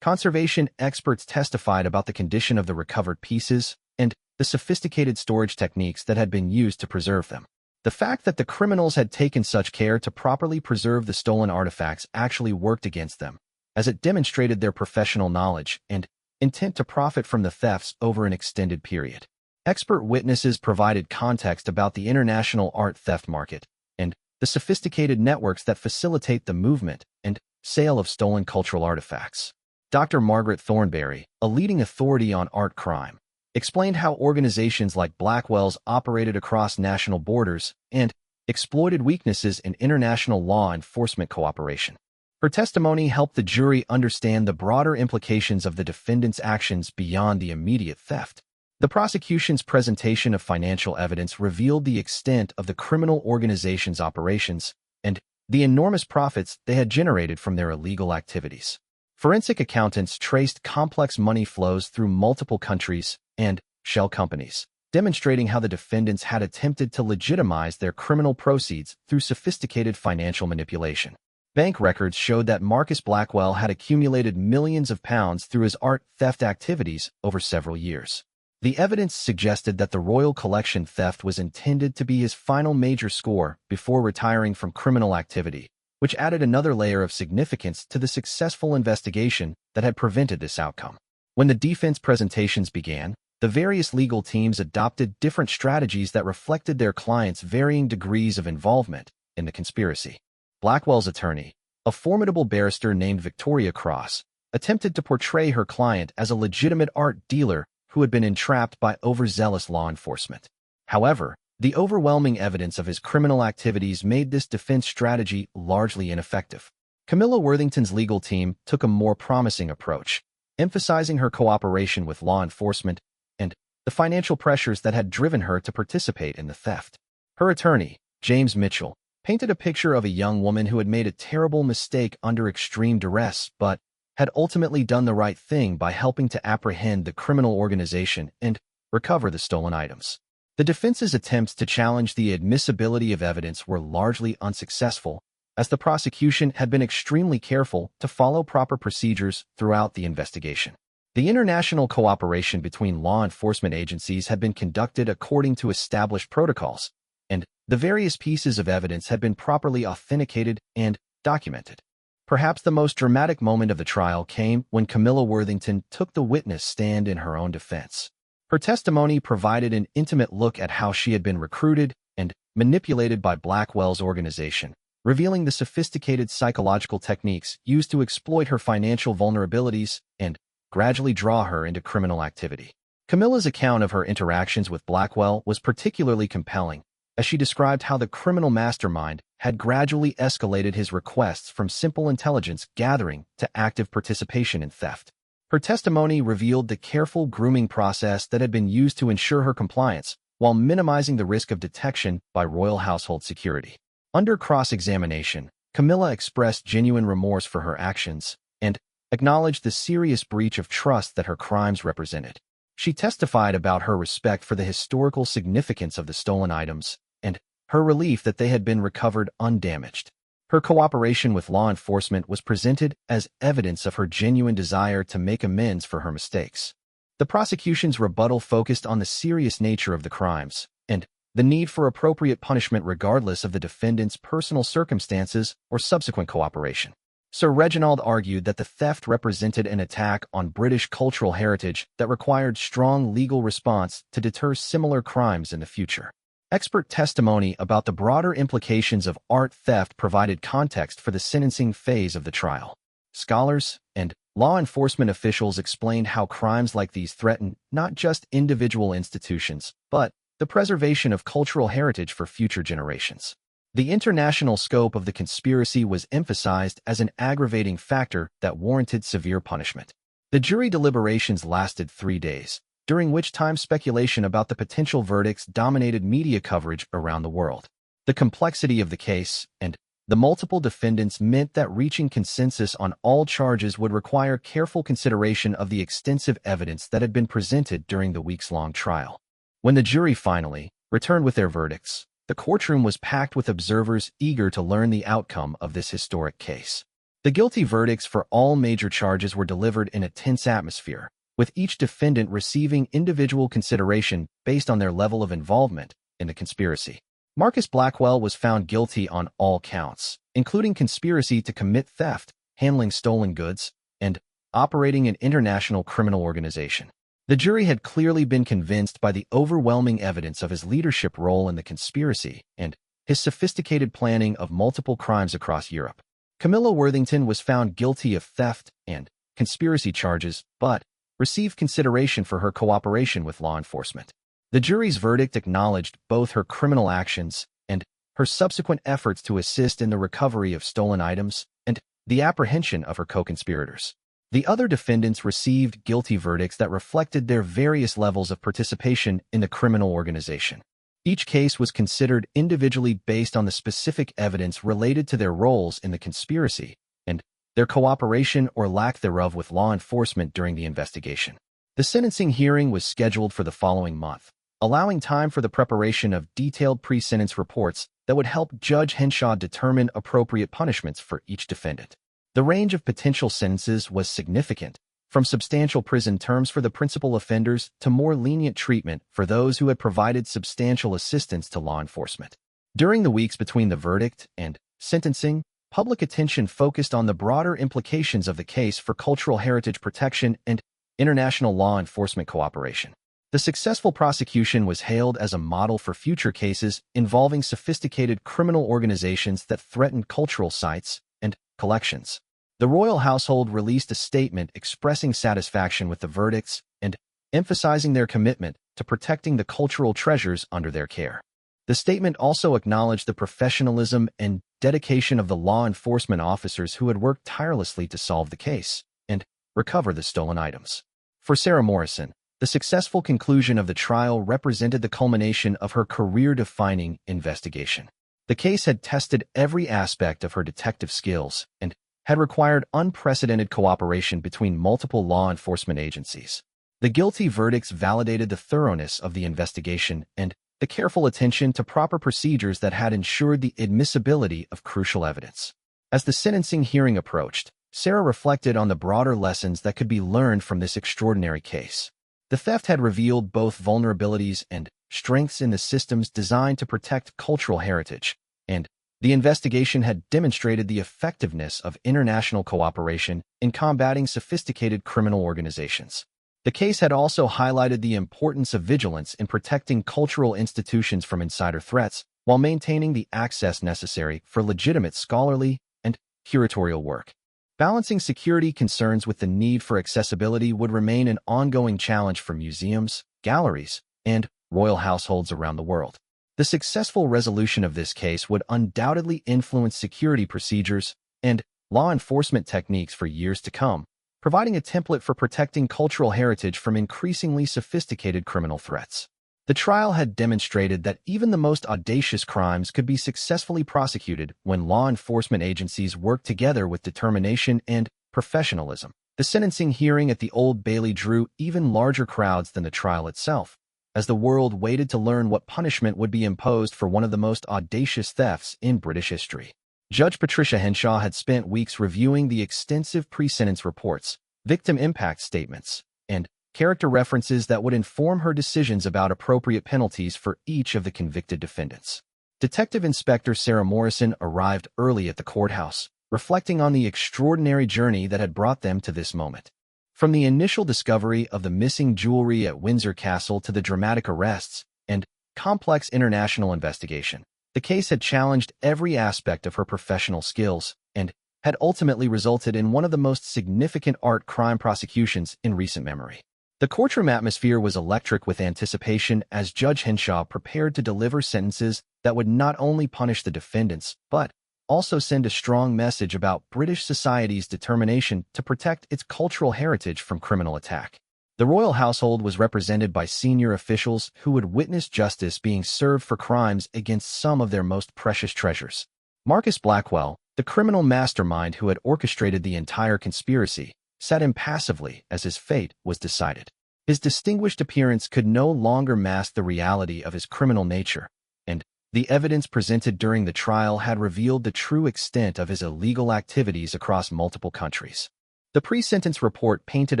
Speaker 1: Conservation experts testified about the condition of the recovered pieces and the sophisticated storage techniques that had been used to preserve them. The fact that the criminals had taken such care to properly preserve the stolen artifacts actually worked against them, as it demonstrated their professional knowledge and intent to profit from the thefts over an extended period. Expert witnesses provided context about the international art theft market and the sophisticated networks that facilitate the movement and sale of stolen cultural artifacts. Dr. Margaret Thornberry, a leading authority on art crime, explained how organizations like Blackwell's operated across national borders and exploited weaknesses in international law enforcement cooperation. Her testimony helped the jury understand the broader implications of the defendant's actions beyond the immediate theft. The prosecution's presentation of financial evidence revealed the extent of the criminal organization's operations and the enormous profits they had generated from their illegal activities. Forensic accountants traced complex money flows through multiple countries and shell companies, demonstrating how the defendants had attempted to legitimize their criminal proceeds through sophisticated financial manipulation. Bank records showed that Marcus Blackwell had accumulated millions of pounds through his art theft activities over several years. The evidence suggested that the royal collection theft was intended to be his final major score before retiring from criminal activity, which added another layer of significance to the successful investigation that had prevented this outcome. When the defense presentations began, the various legal teams adopted different strategies that reflected their clients' varying degrees of involvement in the conspiracy. Blackwell's attorney, a formidable barrister named Victoria Cross, attempted to portray her client as a legitimate art dealer who had been entrapped by overzealous law enforcement. However, the overwhelming evidence of his criminal activities made this defense strategy largely ineffective. Camilla Worthington's legal team took a more promising approach, emphasizing her cooperation with law enforcement and the financial pressures that had driven her to participate in the theft. Her attorney, James Mitchell, painted a picture of a young woman who had made a terrible mistake under extreme duress but had ultimately done the right thing by helping to apprehend the criminal organization and recover the stolen items. The defense's attempts to challenge the admissibility of evidence were largely unsuccessful, as the prosecution had been extremely careful to follow proper procedures throughout the investigation. The international cooperation between law enforcement agencies had been conducted according to established protocols, and the various pieces of evidence had been properly authenticated and documented. Perhaps the most dramatic moment of the trial came when Camilla Worthington took the witness stand in her own defense. Her testimony provided an intimate look at how she had been recruited and manipulated by Blackwell's organization, revealing the sophisticated psychological techniques used to exploit her financial vulnerabilities and gradually draw her into criminal activity. Camilla's account of her interactions with Blackwell was particularly compelling, as she described how the criminal mastermind had gradually escalated his requests from simple intelligence gathering to active participation in theft. Her testimony revealed the careful grooming process that had been used to ensure her compliance, while minimizing the risk of detection by royal household security. Under cross-examination, Camilla expressed genuine remorse for her actions and acknowledged the serious breach of trust that her crimes represented. She testified about her respect for the historical significance of the stolen items and her relief that they had been recovered undamaged. Her cooperation with law enforcement was presented as evidence of her genuine desire to make amends for her mistakes. The prosecution's rebuttal focused on the serious nature of the crimes and the need for appropriate punishment regardless of the defendant's personal circumstances or subsequent cooperation. Sir Reginald argued that the theft represented an attack on British cultural heritage that required strong legal response to deter similar crimes in the future. Expert testimony about the broader implications of art theft provided context for the sentencing phase of the trial. Scholars and law enforcement officials explained how crimes like these threaten not just individual institutions, but the preservation of cultural heritage for future generations. The international scope of the conspiracy was emphasized as an aggravating factor that warranted severe punishment. The jury deliberations lasted 3 days, during which time speculation about the potential verdicts dominated media coverage around the world. The complexity of the case and The multiple defendants meant that reaching consensus on all charges would require careful consideration of the extensive evidence that had been presented during the weeks-long trial. When the jury finally returned with their verdicts, the courtroom was packed with observers eager to learn the outcome of this historic case. The guilty verdicts for all major charges were delivered in a tense atmosphere, with each defendant receiving individual consideration based on their level of involvement in the conspiracy. Marcus Blackwell was found guilty on all counts, including conspiracy to commit theft, handling stolen goods, and operating an international criminal organization. The jury had clearly been convinced by the overwhelming evidence of his leadership role in the conspiracy and his sophisticated planning of multiple crimes across Europe. Camilla Worthington was found guilty of theft and conspiracy charges, but received consideration for her cooperation with law enforcement. The jury's verdict acknowledged both her criminal actions and her subsequent efforts to assist in the recovery of stolen items and the apprehension of her co-conspirators. The other defendants received guilty verdicts that reflected their various levels of participation in the criminal organization. Each case was considered individually based on the specific evidence related to their roles in the conspiracy and their cooperation or lack thereof with law enforcement during the investigation. The sentencing hearing was scheduled for the following month, allowing time for the preparation of detailed pre-sentence reports that would help Judge Henshaw determine appropriate punishments for each defendant. The range of potential sentences was significant, from substantial prison terms for the principal offenders to more lenient treatment for those who had provided substantial assistance to law enforcement. During the weeks between the verdict and sentencing, public attention focused on the broader implications of the case for cultural heritage protection and international law enforcement cooperation. The successful prosecution was hailed as a model for future cases involving sophisticated criminal organizations that threatened cultural sites and collections. The royal household released a statement expressing satisfaction with the verdicts and emphasizing their commitment to protecting the cultural treasures under their care. The statement also acknowledged the professionalism and dedication of the law enforcement officers who had worked tirelessly to solve the case and recover the stolen items. For Sarah Morrison, the successful conclusion of the trial represented the culmination of her career-defining investigation. The case had tested every aspect of her detective skills and had required unprecedented cooperation between multiple law enforcement agencies. The guilty verdicts validated the thoroughness of the investigation and the careful attention to proper procedures that had ensured the admissibility of crucial evidence. As the sentencing hearing approached, Sarah reflected on the broader lessons that could be learned from this extraordinary case. The theft had revealed both vulnerabilities and strengths in the systems designed to protect cultural heritage, and the investigation had demonstrated the effectiveness of international cooperation in combating sophisticated criminal organizations. The case had also highlighted the importance of vigilance in protecting cultural institutions from insider threats while maintaining the access necessary for legitimate scholarly and curatorial work. Balancing security concerns with the need for accessibility would remain an ongoing challenge for museums, galleries, and royal households around the world. The successful resolution of this case would undoubtedly influence security procedures and law enforcement techniques for years to come, providing a template for protecting cultural heritage from increasingly sophisticated criminal threats. The trial had demonstrated that even the most audacious crimes could be successfully prosecuted when law enforcement agencies work together with determination and professionalism. The sentencing hearing at the Old Bailey drew even larger crowds than the trial itself, as the world waited to learn what punishment would be imposed for one of the most audacious thefts in British history. Judge Patricia Henshaw had spent weeks reviewing the extensive pre-sentence reports, victim impact statements, and character references that would inform her decisions about appropriate penalties for each of the convicted defendants. Detective Inspector Sarah Morrison arrived early at the courthouse, reflecting on the extraordinary journey that had brought them to this moment. From the initial discovery of the missing jewelry at Windsor Castle to the dramatic arrests and complex international investigation, the case had challenged every aspect of her professional skills and had ultimately resulted in one of the most significant art crime prosecutions in recent memory. The courtroom atmosphere was electric with anticipation as Judge Henshaw prepared to deliver sentences that would not only punish the defendants, but also send a strong message about British society's determination to protect its cultural heritage from criminal attack. The royal household was represented by senior officials who would witness justice being served for crimes against some of their most precious treasures. Marcus Blackwell, the criminal mastermind who had orchestrated the entire conspiracy, sat impassively as his fate was decided. His distinguished appearance could no longer mask the reality of his criminal nature, and the evidence presented during the trial had revealed the true extent of his illegal activities across multiple countries. The pre-sentence report painted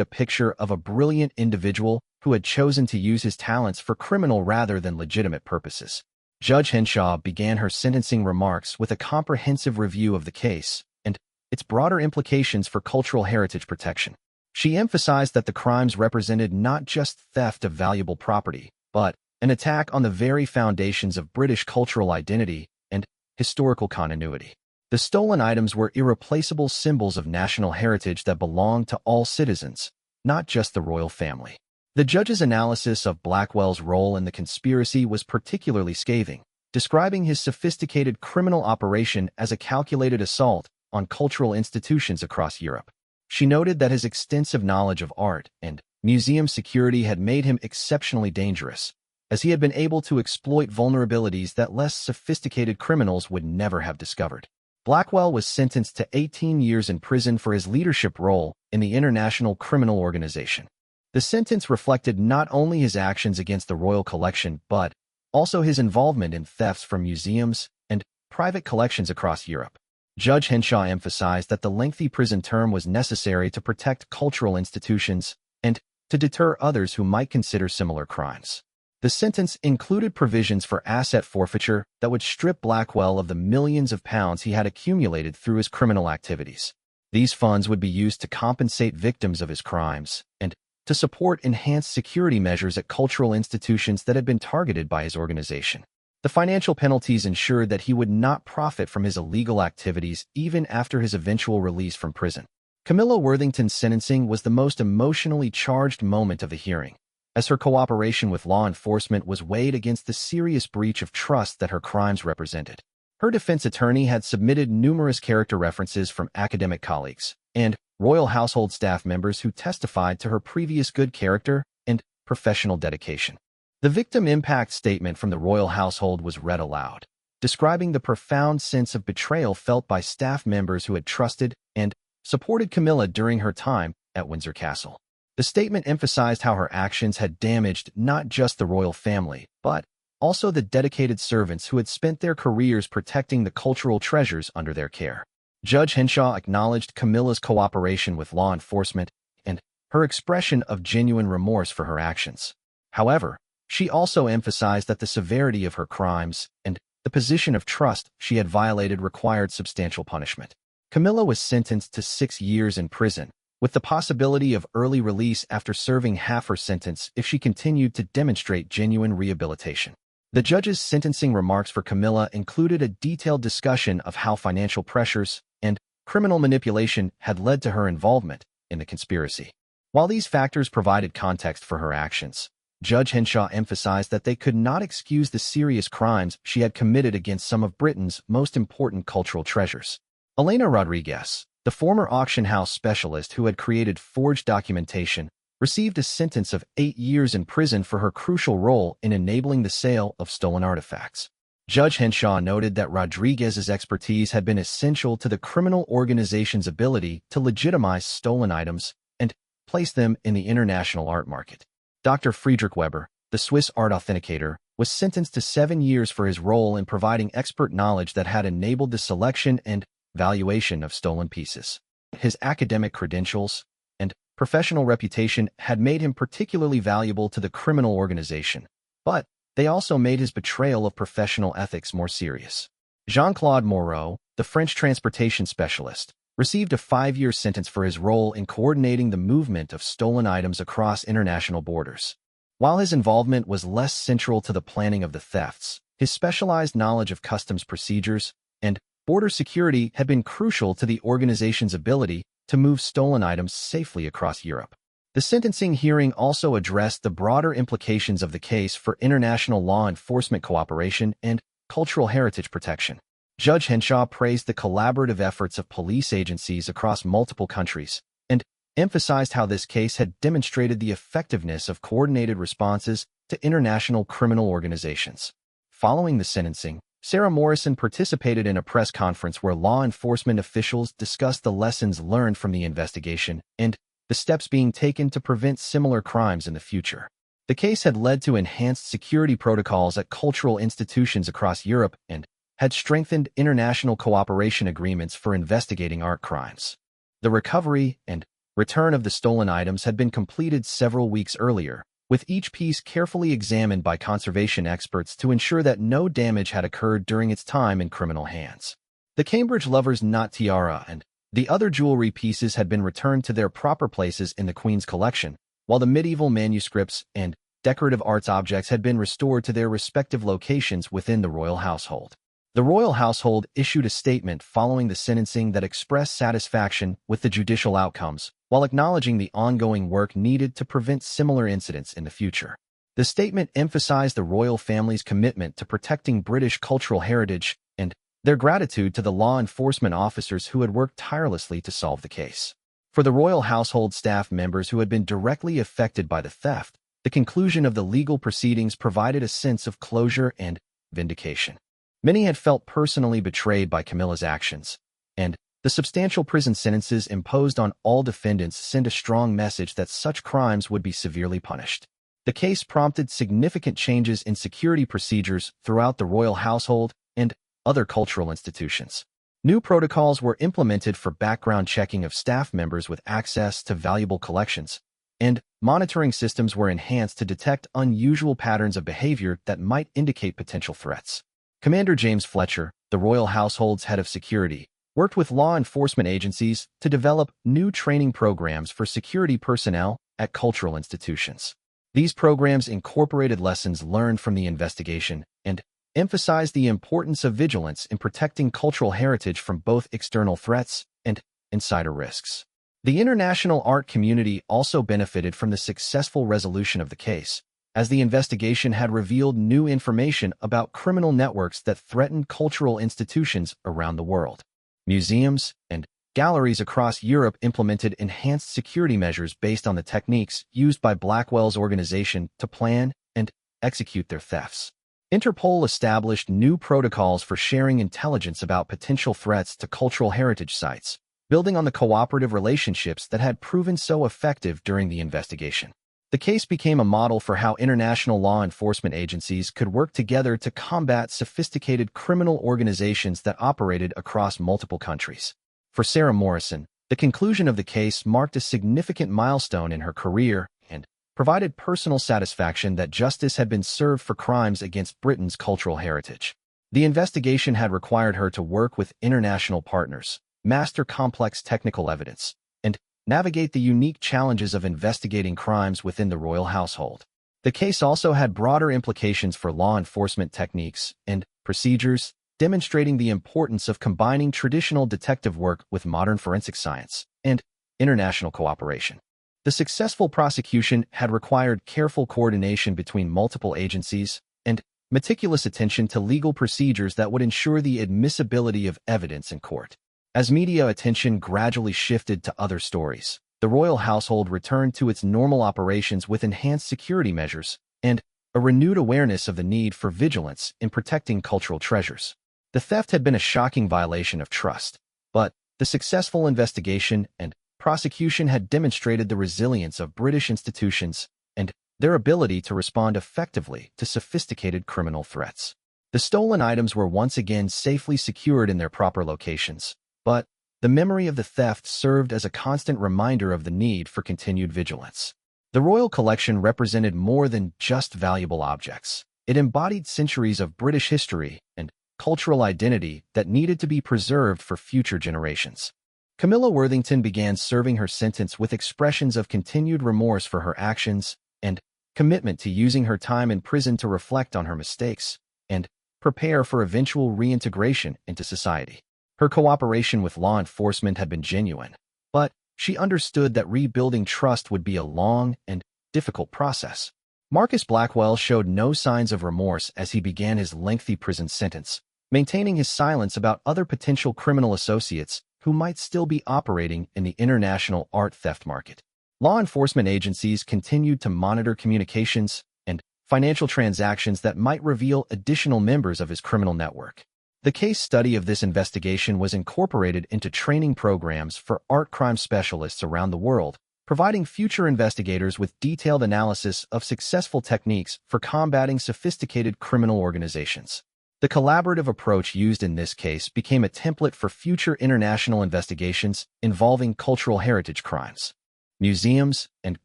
Speaker 1: a picture of a brilliant individual who had chosen to use his talents for criminal rather than legitimate purposes. Judge Henshaw began her sentencing remarks with a comprehensive review of the case and its broader implications for cultural heritage protection. She emphasized that the crimes represented not just theft of valuable property, but an attack on the very foundations of British cultural identity and historical continuity. The stolen items were irreplaceable symbols of national heritage that belonged to all citizens, not just the royal family. The judge's analysis of Blackwell's role in the conspiracy was particularly scathing, describing his sophisticated criminal operation as a calculated assault on cultural institutions across Europe. She noted that his extensive knowledge of art and museum security had made him exceptionally dangerous, as he had been able to exploit vulnerabilities that less sophisticated criminals would never have discovered. Blackwell was sentenced to 18 years in prison for his leadership role in the International Criminal Organization. The sentence reflected not only his actions against the royal collection but also his involvement in thefts from museums and private collections across Europe. Judge Henshaw emphasized that the lengthy prison term was necessary to protect cultural institutions and to deter others who might consider similar crimes. The sentence included provisions for asset forfeiture that would strip Blackwell of the millions of pounds he had accumulated through his criminal activities. These funds would be used to compensate victims of his crimes and to support enhanced security measures at cultural institutions that had been targeted by his organization. The financial penalties ensured that he would not profit from his illegal activities even after his eventual release from prison. Camilla Worthington's sentencing was the most emotionally charged moment of the hearing, as her cooperation with law enforcement was weighed against the serious breach of trust that her crimes represented. Her defense attorney had submitted numerous character references from academic colleagues and royal household staff members who testified to her previous good character and professional dedication. The victim impact statement from the royal household was read aloud, describing the profound sense of betrayal felt by staff members who had trusted and supported Camilla during her time at Windsor Castle. The statement emphasized how her actions had damaged not just the royal family, but also the dedicated servants who had spent their careers protecting the cultural treasures under their care. Judge Henshaw acknowledged Camilla's cooperation with law enforcement and her expression of genuine remorse for her actions. However, she also emphasized that the severity of her crimes and the position of trust she had violated required substantial punishment. Camilla was sentenced to 6 years in prison, with the possibility of early release after serving half her sentence if she continued to demonstrate genuine rehabilitation. The judge's sentencing remarks for Camilla included a detailed discussion of how financial pressures and criminal manipulation had led to her involvement in the conspiracy. While these factors provided context for her actions, Judge Henshaw emphasized that they could not excuse the serious crimes she had committed against some of Britain's most important cultural treasures. Elena Rodriguez, the former auction house specialist who had created forged documentation, received a sentence of 8 years in prison for her crucial role in enabling the sale of stolen artifacts. Judge Henshaw noted that Rodriguez's expertise had been essential to the criminal organization's ability to legitimize stolen items and place them in the international art market. Dr. Friedrich Weber, the Swiss art authenticator, was sentenced to 7 years for his role in providing expert knowledge that had enabled the selection and valuation of stolen pieces. His academic credentials and professional reputation had made him particularly valuable to the criminal organization, but they also made his betrayal of professional ethics more serious. Jean-Claude Moreau, the French transportation specialist, received a 5-year sentence for his role in coordinating the movement of stolen items across international borders. While his involvement was less central to the planning of the thefts, his specialized knowledge of customs procedures and border security had been crucial to the organization's ability to move stolen items safely across Europe. The sentencing hearing also addressed the broader implications of the case for international law enforcement cooperation and cultural heritage protection. Judge Henshaw praised the collaborative efforts of police agencies across multiple countries and emphasized how this case had demonstrated the effectiveness of coordinated responses to international criminal organizations. Following the sentencing, Sarah Morrison participated in a press conference where law enforcement officials discussed the lessons learned from the investigation and the steps being taken to prevent similar crimes in the future. The case had led to enhanced security protocols at cultural institutions across Europe and had strengthened international cooperation agreements for investigating art crimes. The recovery and return of the stolen items had been completed several weeks earlier, with each piece carefully examined by conservation experts to ensure that no damage had occurred during its time in criminal hands. The Cambridge Lover's Knot tiara and the other jewelry pieces had been returned to their proper places in the Queen's collection, while the medieval manuscripts and decorative arts objects had been restored to their respective locations within the royal household. The royal household issued a statement following the sentencing that expressed satisfaction with the judicial outcomes, while acknowledging the ongoing work needed to prevent similar incidents in the future. The statement emphasized the royal family's commitment to protecting British cultural heritage and their gratitude to the law enforcement officers who had worked tirelessly to solve the case. For the royal household staff members who had been directly affected by the theft, the conclusion of the legal proceedings provided a sense of closure and vindication. Many had felt personally betrayed by Camilla's actions, and the substantial prison sentences imposed on all defendants sent a strong message that such crimes would be severely punished. The case prompted significant changes in security procedures throughout the royal household and other cultural institutions. New protocols were implemented for background checking of staff members with access to valuable collections, and monitoring systems were enhanced to detect unusual patterns of behavior that might indicate potential threats. Commander James Fletcher, the royal household's head of security, worked with law enforcement agencies to develop new training programs for security personnel at cultural institutions. These programs incorporated lessons learned from the investigation and emphasized the importance of vigilance in protecting cultural heritage from both external threats and insider risks. The international art community also benefited from the successful resolution of the case, as the investigation had revealed new information about criminal networks that threatened cultural institutions around the world. Museums and galleries across Europe implemented enhanced security measures based on the techniques used by Blackwell's organization to plan and execute their thefts. Interpol established new protocols for sharing intelligence about potential threats to cultural heritage sites, building on the cooperative relationships that had proven so effective during the investigation. The case became a model for how international law enforcement agencies could work together to combat sophisticated criminal organizations that operated across multiple countries. For Sarah Morrison, the conclusion of the case marked a significant milestone in her career and provided personal satisfaction that justice had been served for crimes against Britain's cultural heritage. The investigation had required her to work with international partners, master complex technical evidence, and navigate the unique challenges of investigating crimes within the royal household. The case also had broader implications for law enforcement techniques and procedures, demonstrating the importance of combining traditional detective work with modern forensic science and international cooperation. The successful prosecution had required careful coordination between multiple agencies and meticulous attention to legal procedures that would ensure the admissibility of evidence in court. As media attention gradually shifted to other stories, the royal household returned to its normal operations with enhanced security measures and a renewed awareness of the need for vigilance in protecting cultural treasures. The theft had been a shocking violation of trust, but the successful investigation and prosecution had demonstrated the resilience of British institutions and their ability to respond effectively to sophisticated criminal threats. The stolen items were once again safely secured in their proper locations, but the memory of the theft served as a constant reminder of the need for continued vigilance. The royal collection represented more than just valuable objects. It embodied centuries of British history and cultural identity that needed to be preserved for future generations. Camilla Worthington began serving her sentence with expressions of continued remorse for her actions and commitment to using her time in prison to reflect on her mistakes and prepare for eventual reintegration into society. Her cooperation with law enforcement had been genuine, but she understood that rebuilding trust would be a long and difficult process. Marcus Blackwell showed no signs of remorse as he began his lengthy prison sentence, maintaining his silence about other potential criminal associates who might still be operating in the international art theft market. Law enforcement agencies continued to monitor communications and financial transactions that might reveal additional members of his criminal network. The case study of this investigation was incorporated into training programs for art crime specialists around the world, providing future investigators with detailed analysis of successful techniques for combating sophisticated criminal organizations. The collaborative approach used in this case became a template for future international investigations involving cultural heritage crimes. Museums and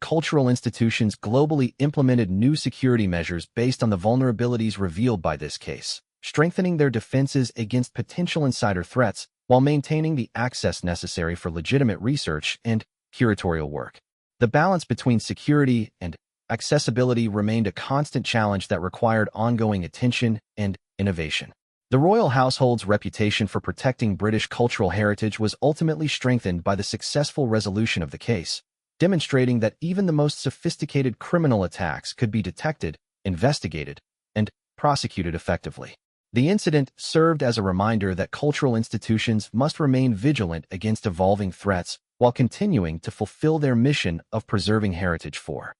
Speaker 1: cultural institutions globally implemented new security measures based on the vulnerabilities revealed by this case, strengthening their defenses against potential insider threats while maintaining the access necessary for legitimate research and curatorial work. The balance between security and accessibility remained a constant challenge that required ongoing attention and innovation. The royal household's reputation for protecting British cultural heritage was ultimately strengthened by the successful resolution of the case, demonstrating that even the most sophisticated criminal attacks could be detected, investigated, and prosecuted effectively. The incident served as a reminder that cultural institutions must remain vigilant against evolving threats while continuing to fulfill their mission of preserving heritage for